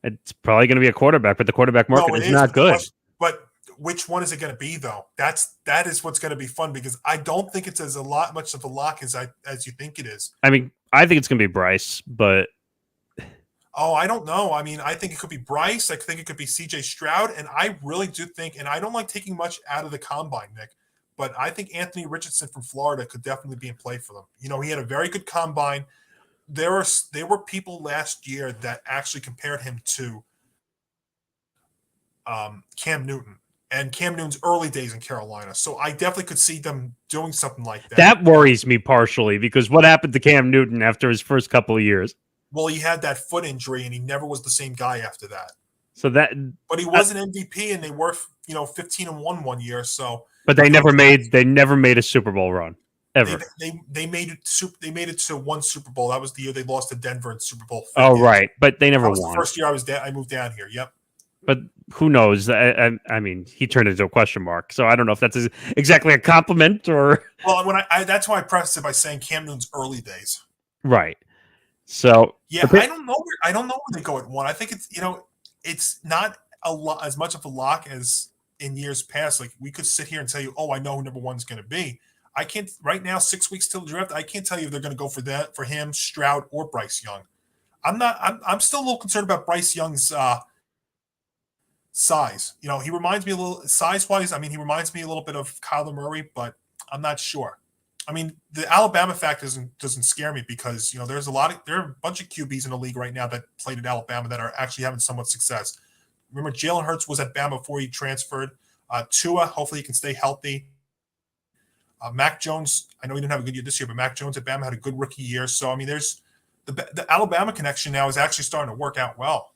It's probably going to be a quarterback, but the quarterback market is not good. But which one is it going to be though? That is what's going to be fun, because I don't think it's much of a lock as you think it is. I mean, I think it's going to be Bryce, but I don't know. I mean, I think it could be Bryce. I think it could be CJ Stroud, and I really do think, and I don't like taking much out of the combine, Nick, but I think Anthony Richardson from Florida could definitely be in play for them. He had a very good combine. There were people last year that actually compared him to Cam Newton. And Cam Newton's early days in Carolina. So I definitely could see them doing something like that. That worries me partially, because what happened to Cam Newton after his first couple of years? Well, he had that foot injury, and he never was the same guy after that. But he was an MVP, and they were 15-1 one year. So, but they never made a Super Bowl run ever. They made it to one Super Bowl. That was the year they lost to Denver in Super Bowl 50. Oh, right, but they never won. The first year I moved down here. Yep. But who knows? I mean, he turned into a question mark. So I don't know if that's exactly a compliment or. Well, that's why I prefaced it by saying Cam Newton's early days. Right. So yeah, I don't know where they go at 1. I think it's not as much of a lock as in years past. Like, we could sit here and tell you, I know who number 1's going to be. I can't right now. 6 weeks till the draft, I can't tell you if they're going to go for him, Stroud, or Bryce Young. I'm still a little concerned about Bryce Young's size. He reminds me a little size-wise. I mean, he reminds me a little bit of Kyler Murray, but I'm not sure. I mean, the Alabama fact doesn't scare me, because there are a bunch of QBs in the league right now that played at Alabama that are actually having somewhat success. Remember, Jalen Hurts was at Bama before he transferred. Tua, hopefully he can stay healthy. Mac Jones, I know he didn't have a good year this year, but Mac Jones at Bama had a good rookie year. So I mean, there's the Alabama connection now is actually starting to work out well.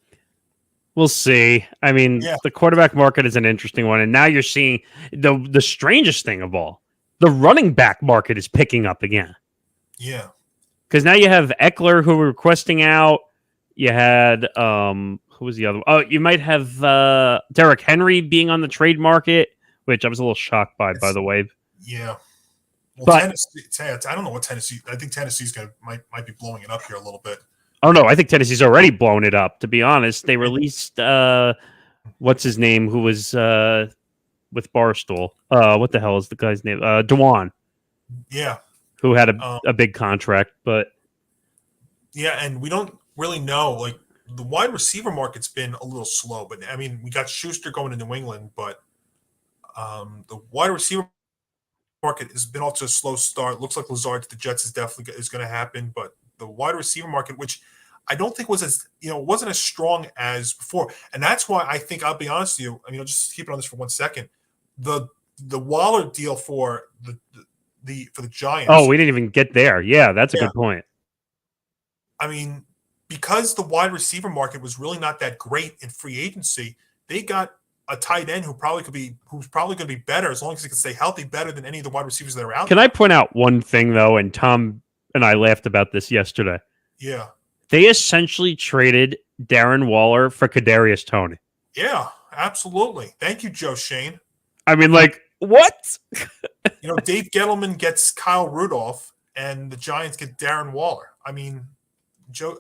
We'll see. I mean, The quarterback market is an interesting one, and now you're seeing the strangest thing of all. The running back market is picking up again. Yeah. Because now you have Eckler, who were requesting out. You had, who was the other one? Oh, you might have Derrick Henry being on the trade market, which I was a little shocked by the way. Yeah. Well, but Tennessee, I don't know what Tennessee. I think Tennessee's might be blowing it up here a little bit. Oh, no, I think Tennessee's already blown it up, to be honest. They released, what's his name, who was with Barstool. What the hell is the guy's name? DeJuan. Yeah. Who had a big contract, but. Yeah, and we don't really know. Like, the wide receiver market's been a little slow, but I mean, we got Schuster going to New England, but the wide receiver market has been off to a slow start. Looks like Lazard to the Jets is going to happen, but the wide receiver market, which I don't think wasn't as strong as before, and that's why I think, I'll be honest with you. I mean, I'll just keep it on this for 1 second. The the Waller deal for the Giants. Oh, we didn't even get there. Yeah, that's a good point. I mean, because the wide receiver market was really not that great in free agency, they got a tight end who's probably going to be better as long as he can stay healthy, better than any of the wide receivers that are out Can there. I point out one thing though? And Tom and I laughed about this yesterday. Yeah. They essentially traded Darren Waller for Kadarius Toney. Yeah, absolutely. Thank you, Joe Shane. I mean, like, what? Dave Gettleman gets Kyle Rudolph, and the Giants get Darren Waller. I mean, Joe,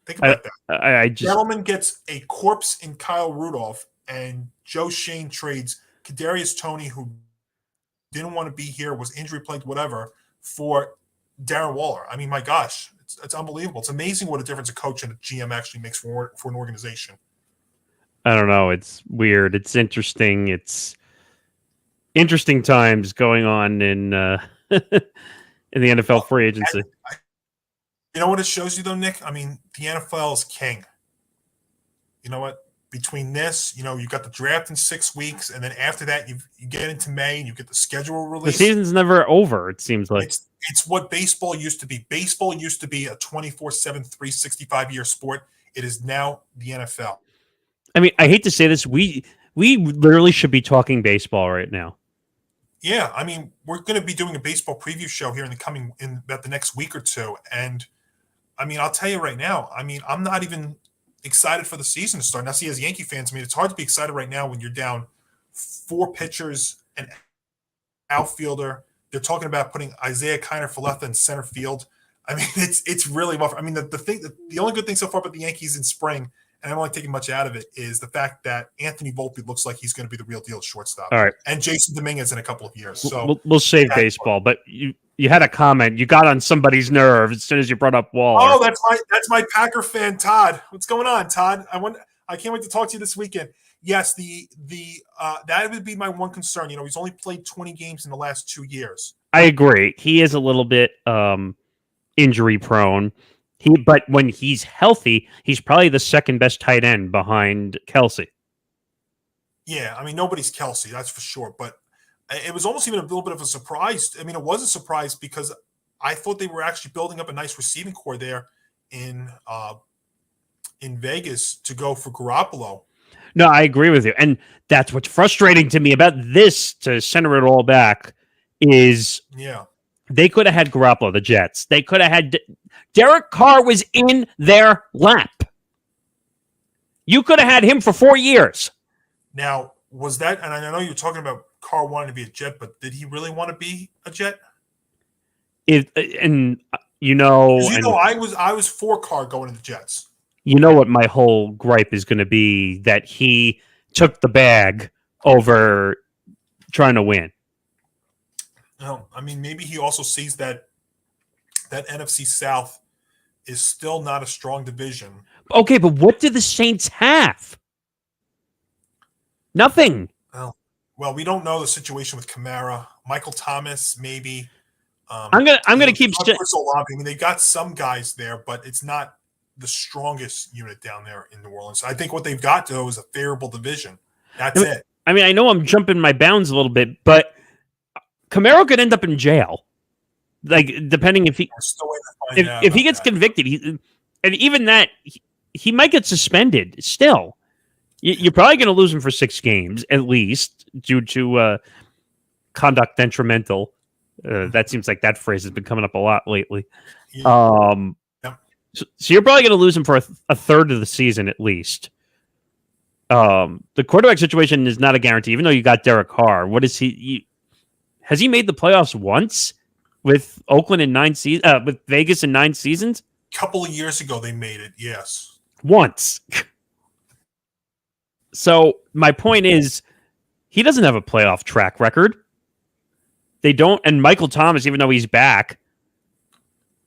think about that. I just Gettleman gets a corpse in Kyle Rudolph, and Joe Shane trades Kadarius Toney, who didn't want to be here, was injury plagued, whatever, for Darren Waller. I mean, my gosh, it's unbelievable. It's amazing what a difference a coach and a GM actually makes for an organization. I don't know. It's weird. It's interesting. It's interesting times going on in in the NFL free agency. You know what it shows you, though, Nick? I mean, the NFL is king. You know what? Between this, you got the draft in 6 weeks, and then after that, you get into May, and you get the schedule release. The season's never over, it seems like. It's what baseball used to be. Baseball used to be a 24/7, 365-year sport. It is now the NFL. I mean, I hate to say this. We literally should be talking baseball right now. Yeah, I mean, we're going to be doing a baseball preview show here in about the next week or two, and I mean, I'll tell you right now. I mean, I'm not even excited for the season to start. Now, see, as Yankee fans, I mean, it's hard to be excited right now when you're down 4 pitchers, an outfielder. They're talking about putting Isaiah Kiner-Falefa in center field. I mean, it's really rough. I mean, the only good thing so far about the Yankees in spring, and I'm not taking much out of it, is the fact that Anthony Volpe looks like he's going to be the real deal at shortstop. All right, and Jason Dominguez in a couple of years. So we'll save baseball, but you had a comment. You got on somebody's nerve as soon as you brought up Waller. Oh, that's my Packer fan, Todd. What's going on, Todd? I can't wait to talk to you this weekend. Yes, that would be my one concern. He's only played 20 games in the last 2 years. I agree. He is a little bit injury prone. But when he's healthy, he's probably the second best tight end behind Kelsey. Yeah, I mean, nobody's Kelsey, that's for sure. But it was almost even a little bit of a surprise. I mean, it was a surprise because I thought they were actually building up a nice receiving core there in Vegas to go for Garoppolo. No, I agree with you. And that's what's frustrating to me about this, to center it all back, is they could have had Garoppolo, the Jets. They could have had Derek Carr was in their lap. You could have had him for 4 years. Now, was that, and I know you're talking about Carr wanting to be a Jet, but did he really want to be a Jet? I was for Carr going to the Jets. You know what my whole gripe is going to be, that he took the bag over trying to win. No, I mean, maybe he also sees that NFC South is still not a strong division. Okay, but what do the Saints have? Nothing. Well, we don't know the situation with Kamara. Michael Thomas, maybe. I'm gonna keep. I mean, they got some guys there, but it's not the strongest unit down there in New Orleans. I think what they've got, though, is a favorable division. That's it. I mean, I know I'm jumping my bounds a little bit, but Kamara could end up in jail. Like, depending if he gets convicted, and even that, he might get suspended still. You're probably going to lose him for 6 games, at least, due to conduct detrimental. That seems like that phrase has been coming up a lot lately. Yeah. So you're probably going to lose him for a third of the season, at least. The quarterback situation is not a guarantee, even though you got Derek Carr. What is he has he made the playoffs once with Oakland in 9 seasons? With Vegas in 9 seasons? A couple of years ago, they made it. Yes, once. So my point is, he doesn't have a playoff track record. They don't, and Michael Thomas, even though he's back,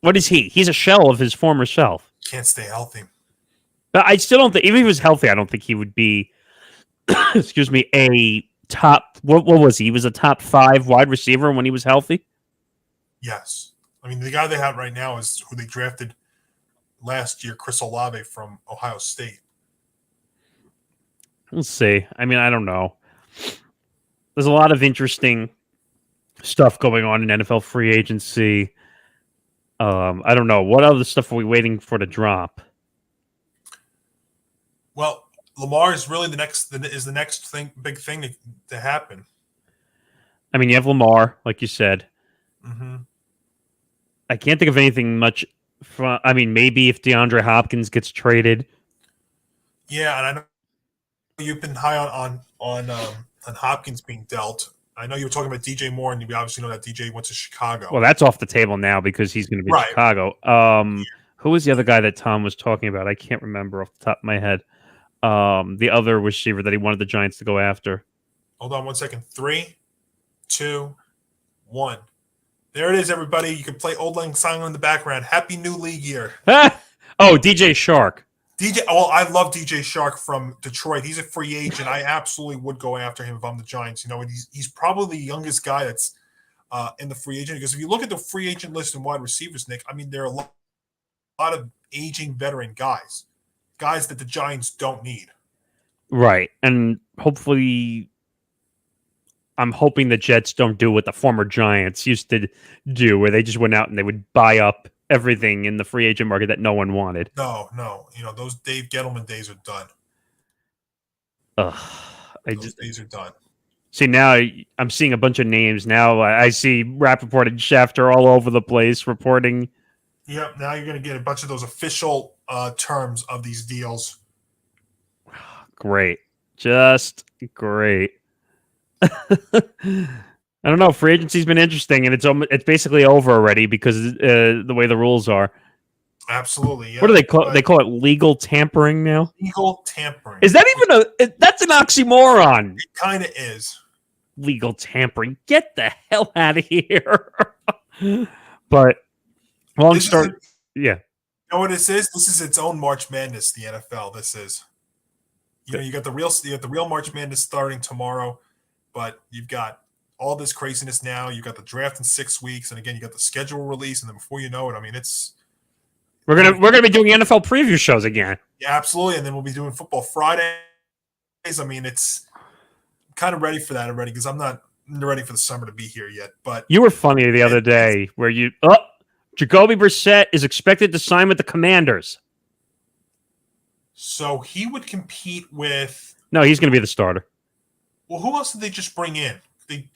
what is he? He's a shell of his former self. Can't stay healthy. But I still don't think, even if he was healthy, I don't think he would be, excuse me, a top, what was he? He was a top 5 wide receiver when he was healthy? Yes. I mean, the guy they have right now is who they drafted last year, Chris Olave from Ohio State. We'll see. I mean, I don't know. there's a lot of interesting stuff going on in NFL free agency. I don't know. What other stuff are we waiting for to drop? Well, Lamar is really the next big thing to happen. I mean, you have Lamar, like you said. Mm-hmm. I can't think of anything much. I mean, maybe if DeAndre Hopkins gets traded. Yeah, and I know you've been high on Hopkins being dealt. I know you were talking about DJ Moore, and you obviously know that DJ went to Chicago. Well, that's off the table now because he's going to be in Chicago. Who was the other guy that Tom was talking about? I can't remember off the top of my head. The other receiver that he wanted the Giants to go after. Hold on 1 second. 3, 2, 1. There it is, everybody. You can play Old Lang Syne in the background. Happy New League year. Oh, DJ Shark. I love DJ Shark from Detroit. He's a free agent. I absolutely would go after him if I'm the Giants. And he's probably the youngest guy that's in the free agent. Because if you look at the free agent list and wide receivers, Nick, I mean, there are a lot of aging veteran guys that the Giants don't need. Right. And hopefully, I'm hoping the Jets don't do what the former Giants used to do, where they just went out and they would buy up everything in the free agent market that no one wanted. No. Those Dave Gettleman days are done. Those days are done. See, now I'm seeing a bunch of names. Now I see Rappaport and Schefter all over the place reporting. Yep, now you're going to get a bunch of those official terms of these deals. Great. Just great. I don't know. Free agency's been interesting, and it's basically over already because the way the rules are. Absolutely. Yeah. What do they call? They call it legal tampering now. Legal tampering. Is that even that's an oxymoron? It kind of is. Legal tampering. Get the hell out of here. But long story. Yeah. You know what this is? This is its own March Madness. The NFL. This is. You got the real March Madness starting tomorrow, but you've got all this craziness now. You got the draft in 6 weeks, and again, you got the schedule release, and then before you know it, I mean, it's we're gonna be doing NFL preview shows again. Yeah, absolutely, and then we'll be doing football Fridays. I mean, it's kind of ready for that already because I'm not ready for the summer to be here yet. But you were funny the other day where Jacoby Brissett is expected to sign with the Commanders. So he would compete with. No, he's going to be the starter. Well, who else did they just bring in? They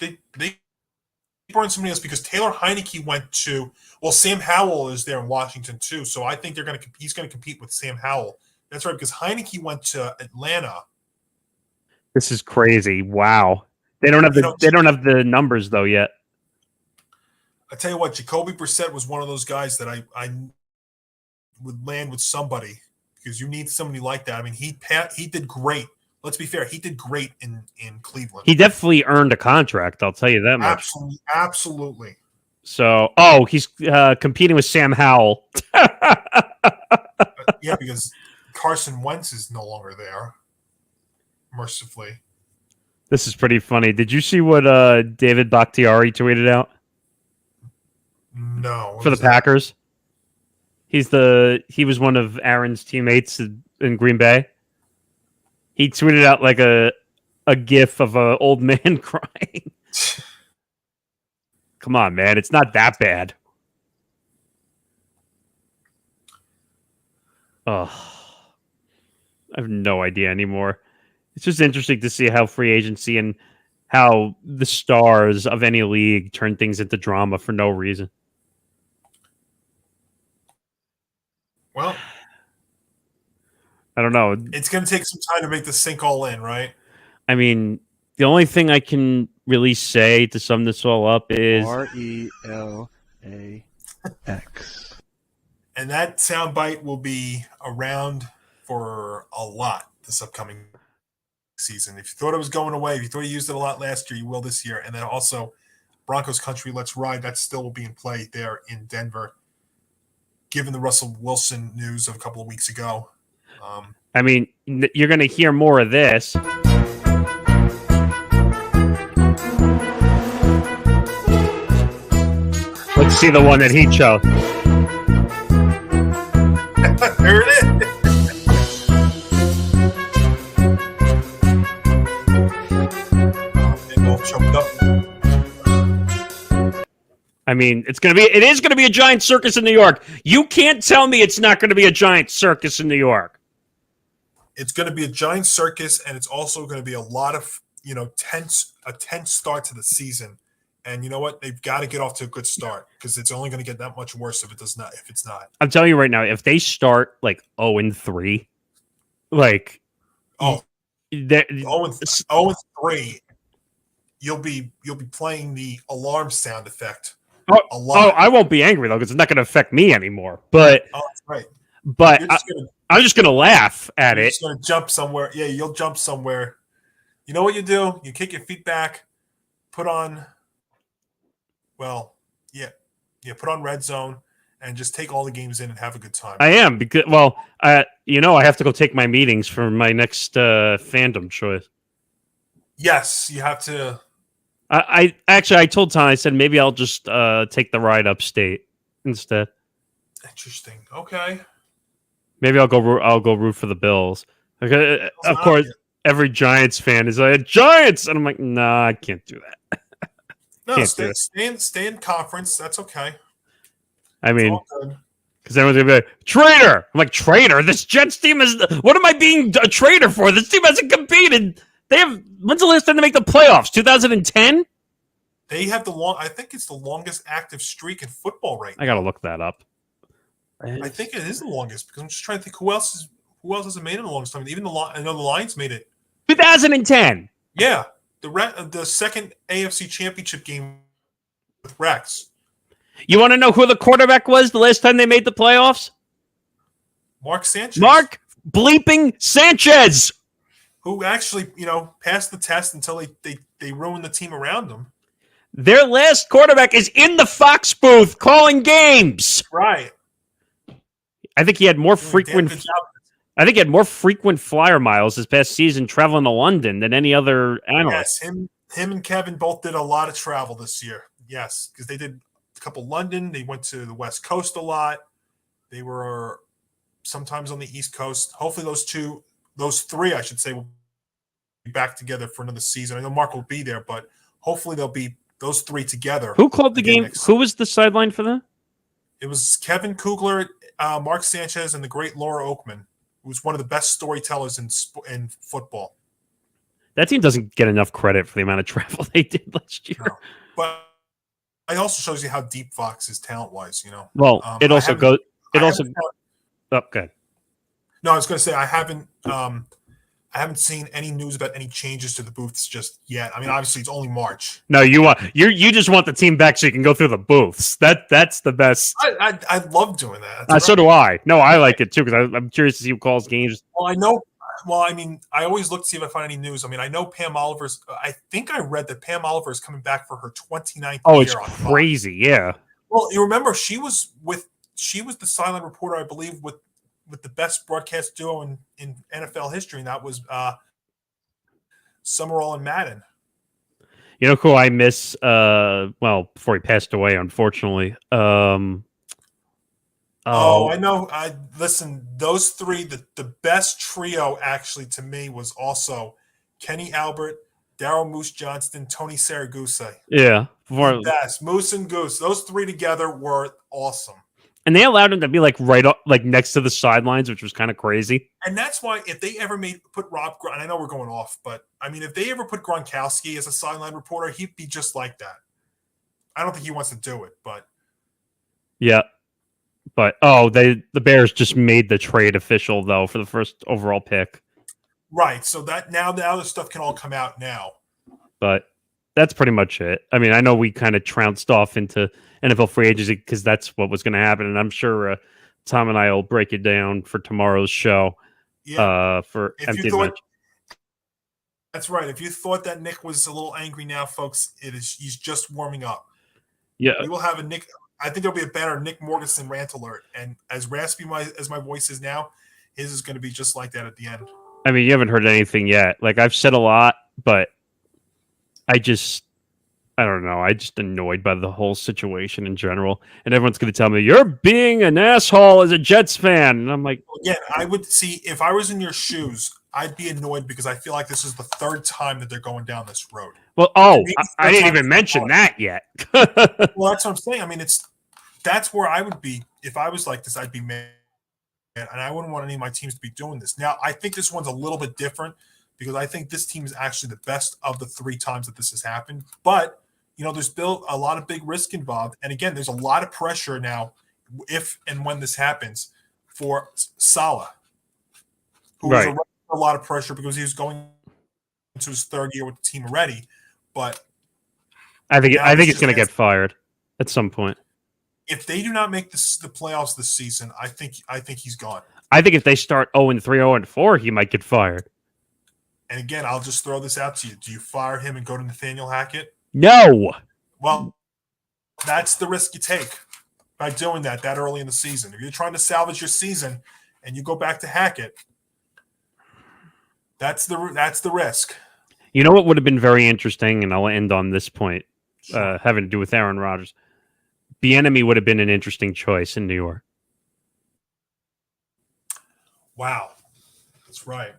brought in somebody else because Taylor Heineke went to. Well, Sam Howell is there in Washington too, so I think he's going to compete with Sam Howell. That's right, because Heineke went to Atlanta. This is crazy! Wow, they don't have the numbers though yet. I tell you what, Jacoby Brissett was one of those guys that I would land with somebody because you need somebody like that. I mean, he did great. Let's be fair, he did great in Cleveland. He definitely earned a contract. I'll tell you that much. Absolutely. So, he's competing with Sam Howell. Yeah, because Carson Wentz is no longer there. Mercifully. This is pretty funny. Did you see what David Bakhtiari tweeted out? No. For the Packers? He was one of Aaron's teammates in Green Bay. He tweeted out like a gif of an old man crying. Come on, man. It's not that bad. Oh, I have no idea anymore. It's just interesting to see how free agency and how the stars of any league turn things into drama for no reason. Well, I don't know. It's going to take some time to make this sink all in, right? I mean, the only thing I can really say to sum this all up is RELAX. And that soundbite will be around for a lot this upcoming season. If you thought it was going away, if you thought you used it a lot last year, you will this year. And then also Broncos Country, Let's Ride. That still will be in play there in Denver, given the Russell Wilson news of a couple of weeks ago. I mean, you're going to hear more of this. Let's see the one that he chose. There it is. I mean, it is going to be a giant circus in New York. You can't tell me it's not going to be a giant circus in New York. It's going to be a giant circus, and it's also going to be a lot of tense start to the season. And you know what? They've got to get off to a good start because it's only going to get that much worse if it's not. I'm telling you right now, if they start like 0-3, like 0-3, you'll be playing the alarm sound effect. Oh, I won't be angry though because it's not going to affect me anymore. But that's right. But I'm just going to laugh at it. You're just going to jump somewhere. Yeah, you'll jump somewhere. You know what you do? You kick your feet back, put on Red Zone, and just take all the games in and have a good time. I am because I have to go take my meetings for my next fandom choice. Yes, you have to. I told Tom, I said maybe I'll just take the ride upstate instead. Interesting. Okay. Maybe I'll go root for the Bills. Okay, of course, every Giants fan is like Giants, and I'm like, nah, I can't do that. No, stay in conference. That's okay. I mean, because everyone's gonna be like, traitor. I'm like, traitor. This Jets team is. What am I being a traitor for? This team hasn't competed. When's the last time to make the playoffs? 2010. They have I think it's the longest active streak in football right now. I gotta look that up. I think it is the longest because I'm just trying to think who else hasn't made it in the longest time. Even I know the Lions made it. 2010. Yeah, the second AFC Championship game with Rex. You want to know who the quarterback was the last time they made the playoffs? Mark Sanchez. Mark bleeping Sanchez, who actually passed the test until they ruined the team around them. Their last quarterback is in the Fox booth calling games. Right. I think he had more frequent. I think he had more frequent flyer miles this past season traveling to London than any other analyst. Yes, him and Kevin both did a lot of travel this year. Yes, because they did a couple London. They went to the West Coast a lot. They were sometimes on the East Coast. Hopefully, those three, I should say, will be back together for another season. I know Mark will be there, but hopefully they'll be those three together. Who called the game? Who was the sideline for that? It was Kevin Kugler, Mark Sanchez, and the great Laura Oakman, who's one of the best storytellers in football. That team doesn't get enough credit for the amount of travel they did last year. No. But it also shows you how deep Fox is talent-wise. Well, it also goes. Oh, good. No, I was going to say I haven't seen any news about any changes to the booths just yet. I mean, obviously it's only March. No, you just want the team back so you can go through the booths. That's the best. I love doing that. So do I. No, I like it too because I'm curious to see who calls games. Well, I know. Well, I mean, I always look to see if I find any news. I mean, I know Pam Oliver's. I think I read that Pam Oliver is coming back for her 29th year. Oh, it's crazy. Yeah. Well, you remember she was the silent reporter, I believe, with the best broadcast duo in NFL history, and that was Summerall and Madden. You know who I miss? Before he passed away, unfortunately. I know. Listen, those three, the best trio actually to me was also Kenny Albert, Daryl Moose Johnston, Tony Saragusa. Yeah. The best. Moose and Goose. Those three together were awesome. And they allowed him to be like right up, like next to the sidelines, which was kind of crazy. And that's why if they ever put Rob, and I know we're going off, but I mean, if they ever put Gronkowski as a sideline reporter, he'd be just like that. I don't think he wants to do it, but yeah. But the Bears just made the trade official though for the first overall pick. Right. So that now the other stuff can all come out now. But that's pretty much it. I mean, I know we kind of trounced off into NFL free agency because that's what was going to happen, and I'm sure Tom and I will break it down for tomorrow's show. Yeah. For empty bench. That's right. If you thought that Nick was a little angry now, folks, he's just warming up. Yeah. We will have a Nick. I think there'll be a better Nick Morgasen rant alert, and as raspy as my voice is now, his is going to be just like that at the end. I mean, you haven't heard anything yet. Like I've said a lot, but I don't know. I'm just annoyed by the whole situation in general. And everyone's going to tell me, you're being an asshole as a Jets fan. And I'm like... Again, I would see, if I was in your shoes, I'd be annoyed because I feel like this is the third time that they're going down this road. Well, I didn't even mention that yet. Well, that's what I'm saying. I mean, that's where I would be if I was like this. I'd be mad, and I wouldn't want any of my teams to be doing this. Now, I think this one's a little bit different because I think this team is actually the best of the 3 times that this has happened. But there's still a lot of big risk involved, and again, there's a lot of pressure now if and when this happens for Salah, who was a lot of pressure because he was going into his 3rd year with the team already. But I think he's going to get fired at some point. If they do not make the playoffs this season, I think he's gone. I think if they start 0-3, 0-4, he might get fired. And again, I'll just throw this out to you. Do you fire him and go to Nathaniel Hackett? No. Well, that's the risk you take by doing that early in the season. If you're trying to salvage your season and you go back to Hackett, that's the risk. You know what would have been very interesting, and I'll end on this point, having to do with Aaron Rodgers. Bieniemy would have been an interesting choice in New York. Wow, that's right.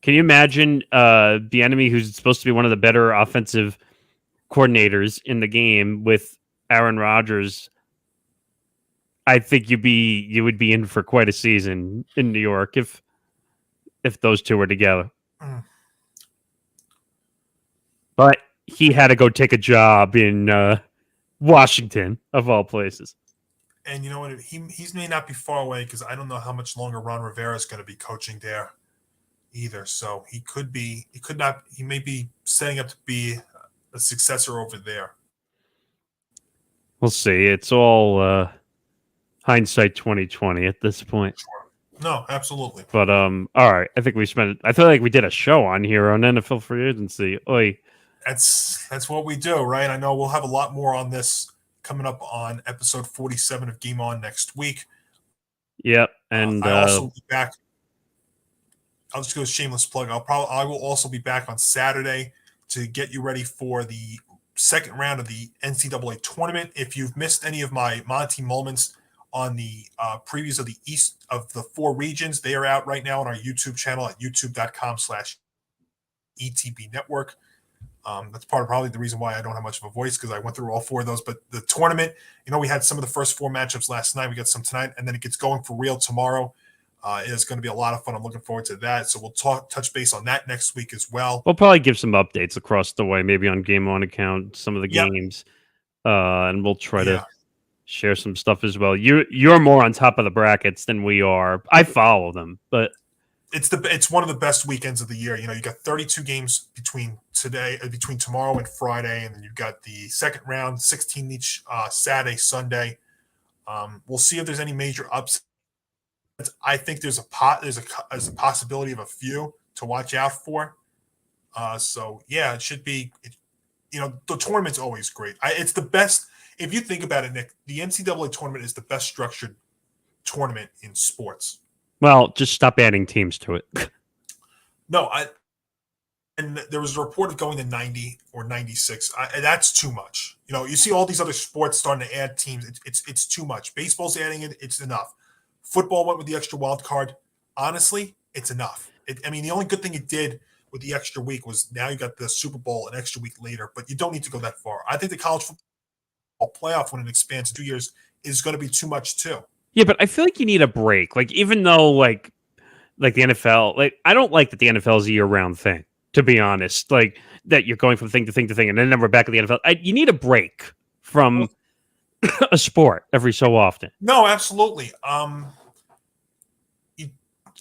Can you imagine Bieniemy, who's supposed to be one of the better offensive coordinators in the game, with Aaron Rodgers? I think you would be in for quite a season in New York if those two were together. But he had to go take a job in Washington, of all places. And you know what? He may not be far away because I don't know how much longer Ron Rivera is going to be coaching there either. So he may be setting up to be a successor over there. We'll see. It's all hindsight 2020 at this point. Sure. No, absolutely. But all right. I feel like we did a show on here on NFL free agency. Oy. That's what we do, right? I know we'll have a lot more on this coming up on episode 47 of Game On next week. Yep, and I'll also be back. I'll just go shameless plug. I will also be back on Saturday to get you ready for the second round of the NCAA tournament. If you've missed any of my Monty moments on the previews of the East of the 4 regions, they are out right now on our YouTube channel at youtube.com/ETB Network. That's probably the reason why I don't have much of a voice, because I went through all 4 of those. But the tournament, we had some of the first 4 matchups last night. We got some tonight, and then it gets going for real tomorrow. It is going to be a lot of fun. I'm looking forward to that. So we'll touch base on that next week as well. We'll probably give some updates across the way, maybe on Game On account, some of the games, and we'll try to share some stuff as well. You're more on top of the brackets than we are. I follow them, but it's one of the best weekends of the year. You got 32 games between tomorrow and Friday, and then you've got the second round, 16 each Saturday, Sunday. We'll see if there's any major upsets. I think there's a possibility of a few to watch out for. So yeah, it should be. The tournament's always great. It's the best. If you think about it, Nick, the NCAA tournament is the best structured tournament in sports. Well, just stop adding teams to it. No, and there was a report of going to 90 or 96. That's too much. You see all these other sports starting to add teams. It's too much. Baseball's adding it. It's enough. Football went with the extra wild card. Honestly, it's enough. The only good thing it did with the extra week was now you got the Super Bowl an extra week later, but you don't need to go that far. I think the college football playoff, when it expands to 2 years, is going to be too much too. Yeah, but I feel like you need a break. Like, even though like the NFL, I don't like that the NFL is a year-round thing, to be honest. Like, that you're going from thing to thing to thing, and then we're back at the NFL. You need a break from a sport every so often. No, absolutely.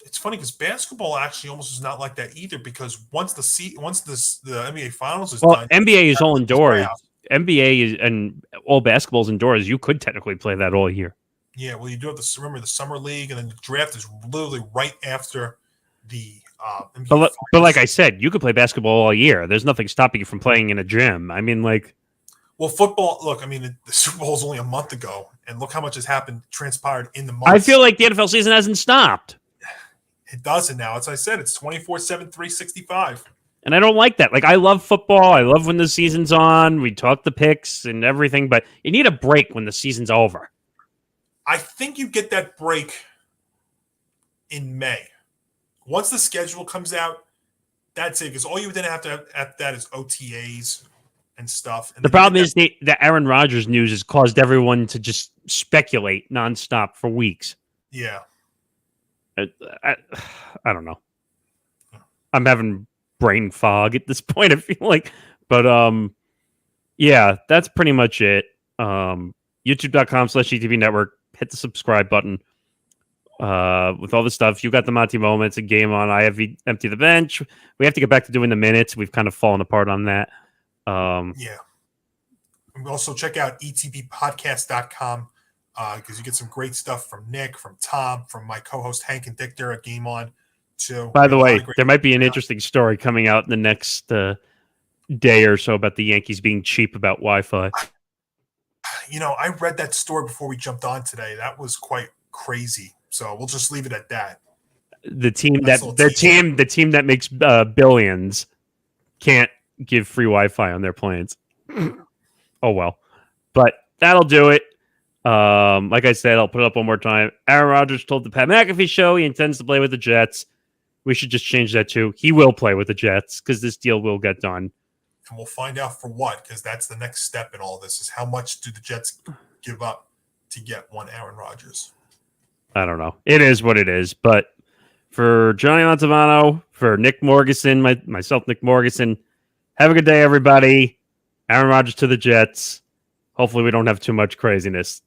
It's funny because basketball actually almost is not like that either, because once the NBA Finals is done, NBA is all indoors. NBA is, and all basketball is indoors. You could technically play that all year. Yeah, well, you do have to remember the summer league, and then the draft is literally right after the NBA but like I said, you could play basketball all year. There's nothing stopping you from playing in a gym. Well, football. Look, the Super Bowl was only a month ago, and look how much has transpired in the month. I feel like the NFL season hasn't stopped. It doesn't now. As I said, it's 24/7, 365. And I don't like that. I love football. I love when the season's on. We talk the picks and everything, but you need a break when the season's over. I think you get that break in May once the schedule comes out, that's it. Because all you then have to have at that is OTAs and stuff. And The problem is the Aaron Rodgers news has caused everyone to just speculate nonstop for weeks. Yeah. I don't know. I'm having brain fog at this point, I feel like. But yeah, that's pretty much it. YouTube.com/ETB Network. Hit the subscribe button. With all the stuff, you got the Monty Moments, a game on. I have Empty the Bench. We have to get back to doing the minutes. We've kind of fallen apart on that. Yeah. And also check out etbpodcast.com because you get some great stuff from Nick, from Tom, from my co-host Hank and Dick there at Game On too. By the way, there might be an interesting story coming out in the next day or so about the Yankees being cheap about Wi-Fi. I read that story before we jumped on today. That was quite crazy. So we'll just leave it at that. The team that makes billions can't give free Wi-Fi on their plans. Oh well, but that'll do it. Like I said, I'll put it up one more time. Aaron Rodgers told the Pat McAfee Show he intends to play with the Jets. We should just change that to he will play with the Jets because this deal will get done. And we'll find out for what, because that's the next step in all this is how much do the Jets give up to get one Aaron Rodgers? I don't know. It is what it is. But for Johnny Montalbano, for Nick Morgasen, myself, Nick Morgasen, have a good day, everybody. Aaron Rodgers to the Jets. Hopefully we don't have too much craziness.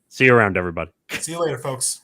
See you around, everybody. See you later, folks.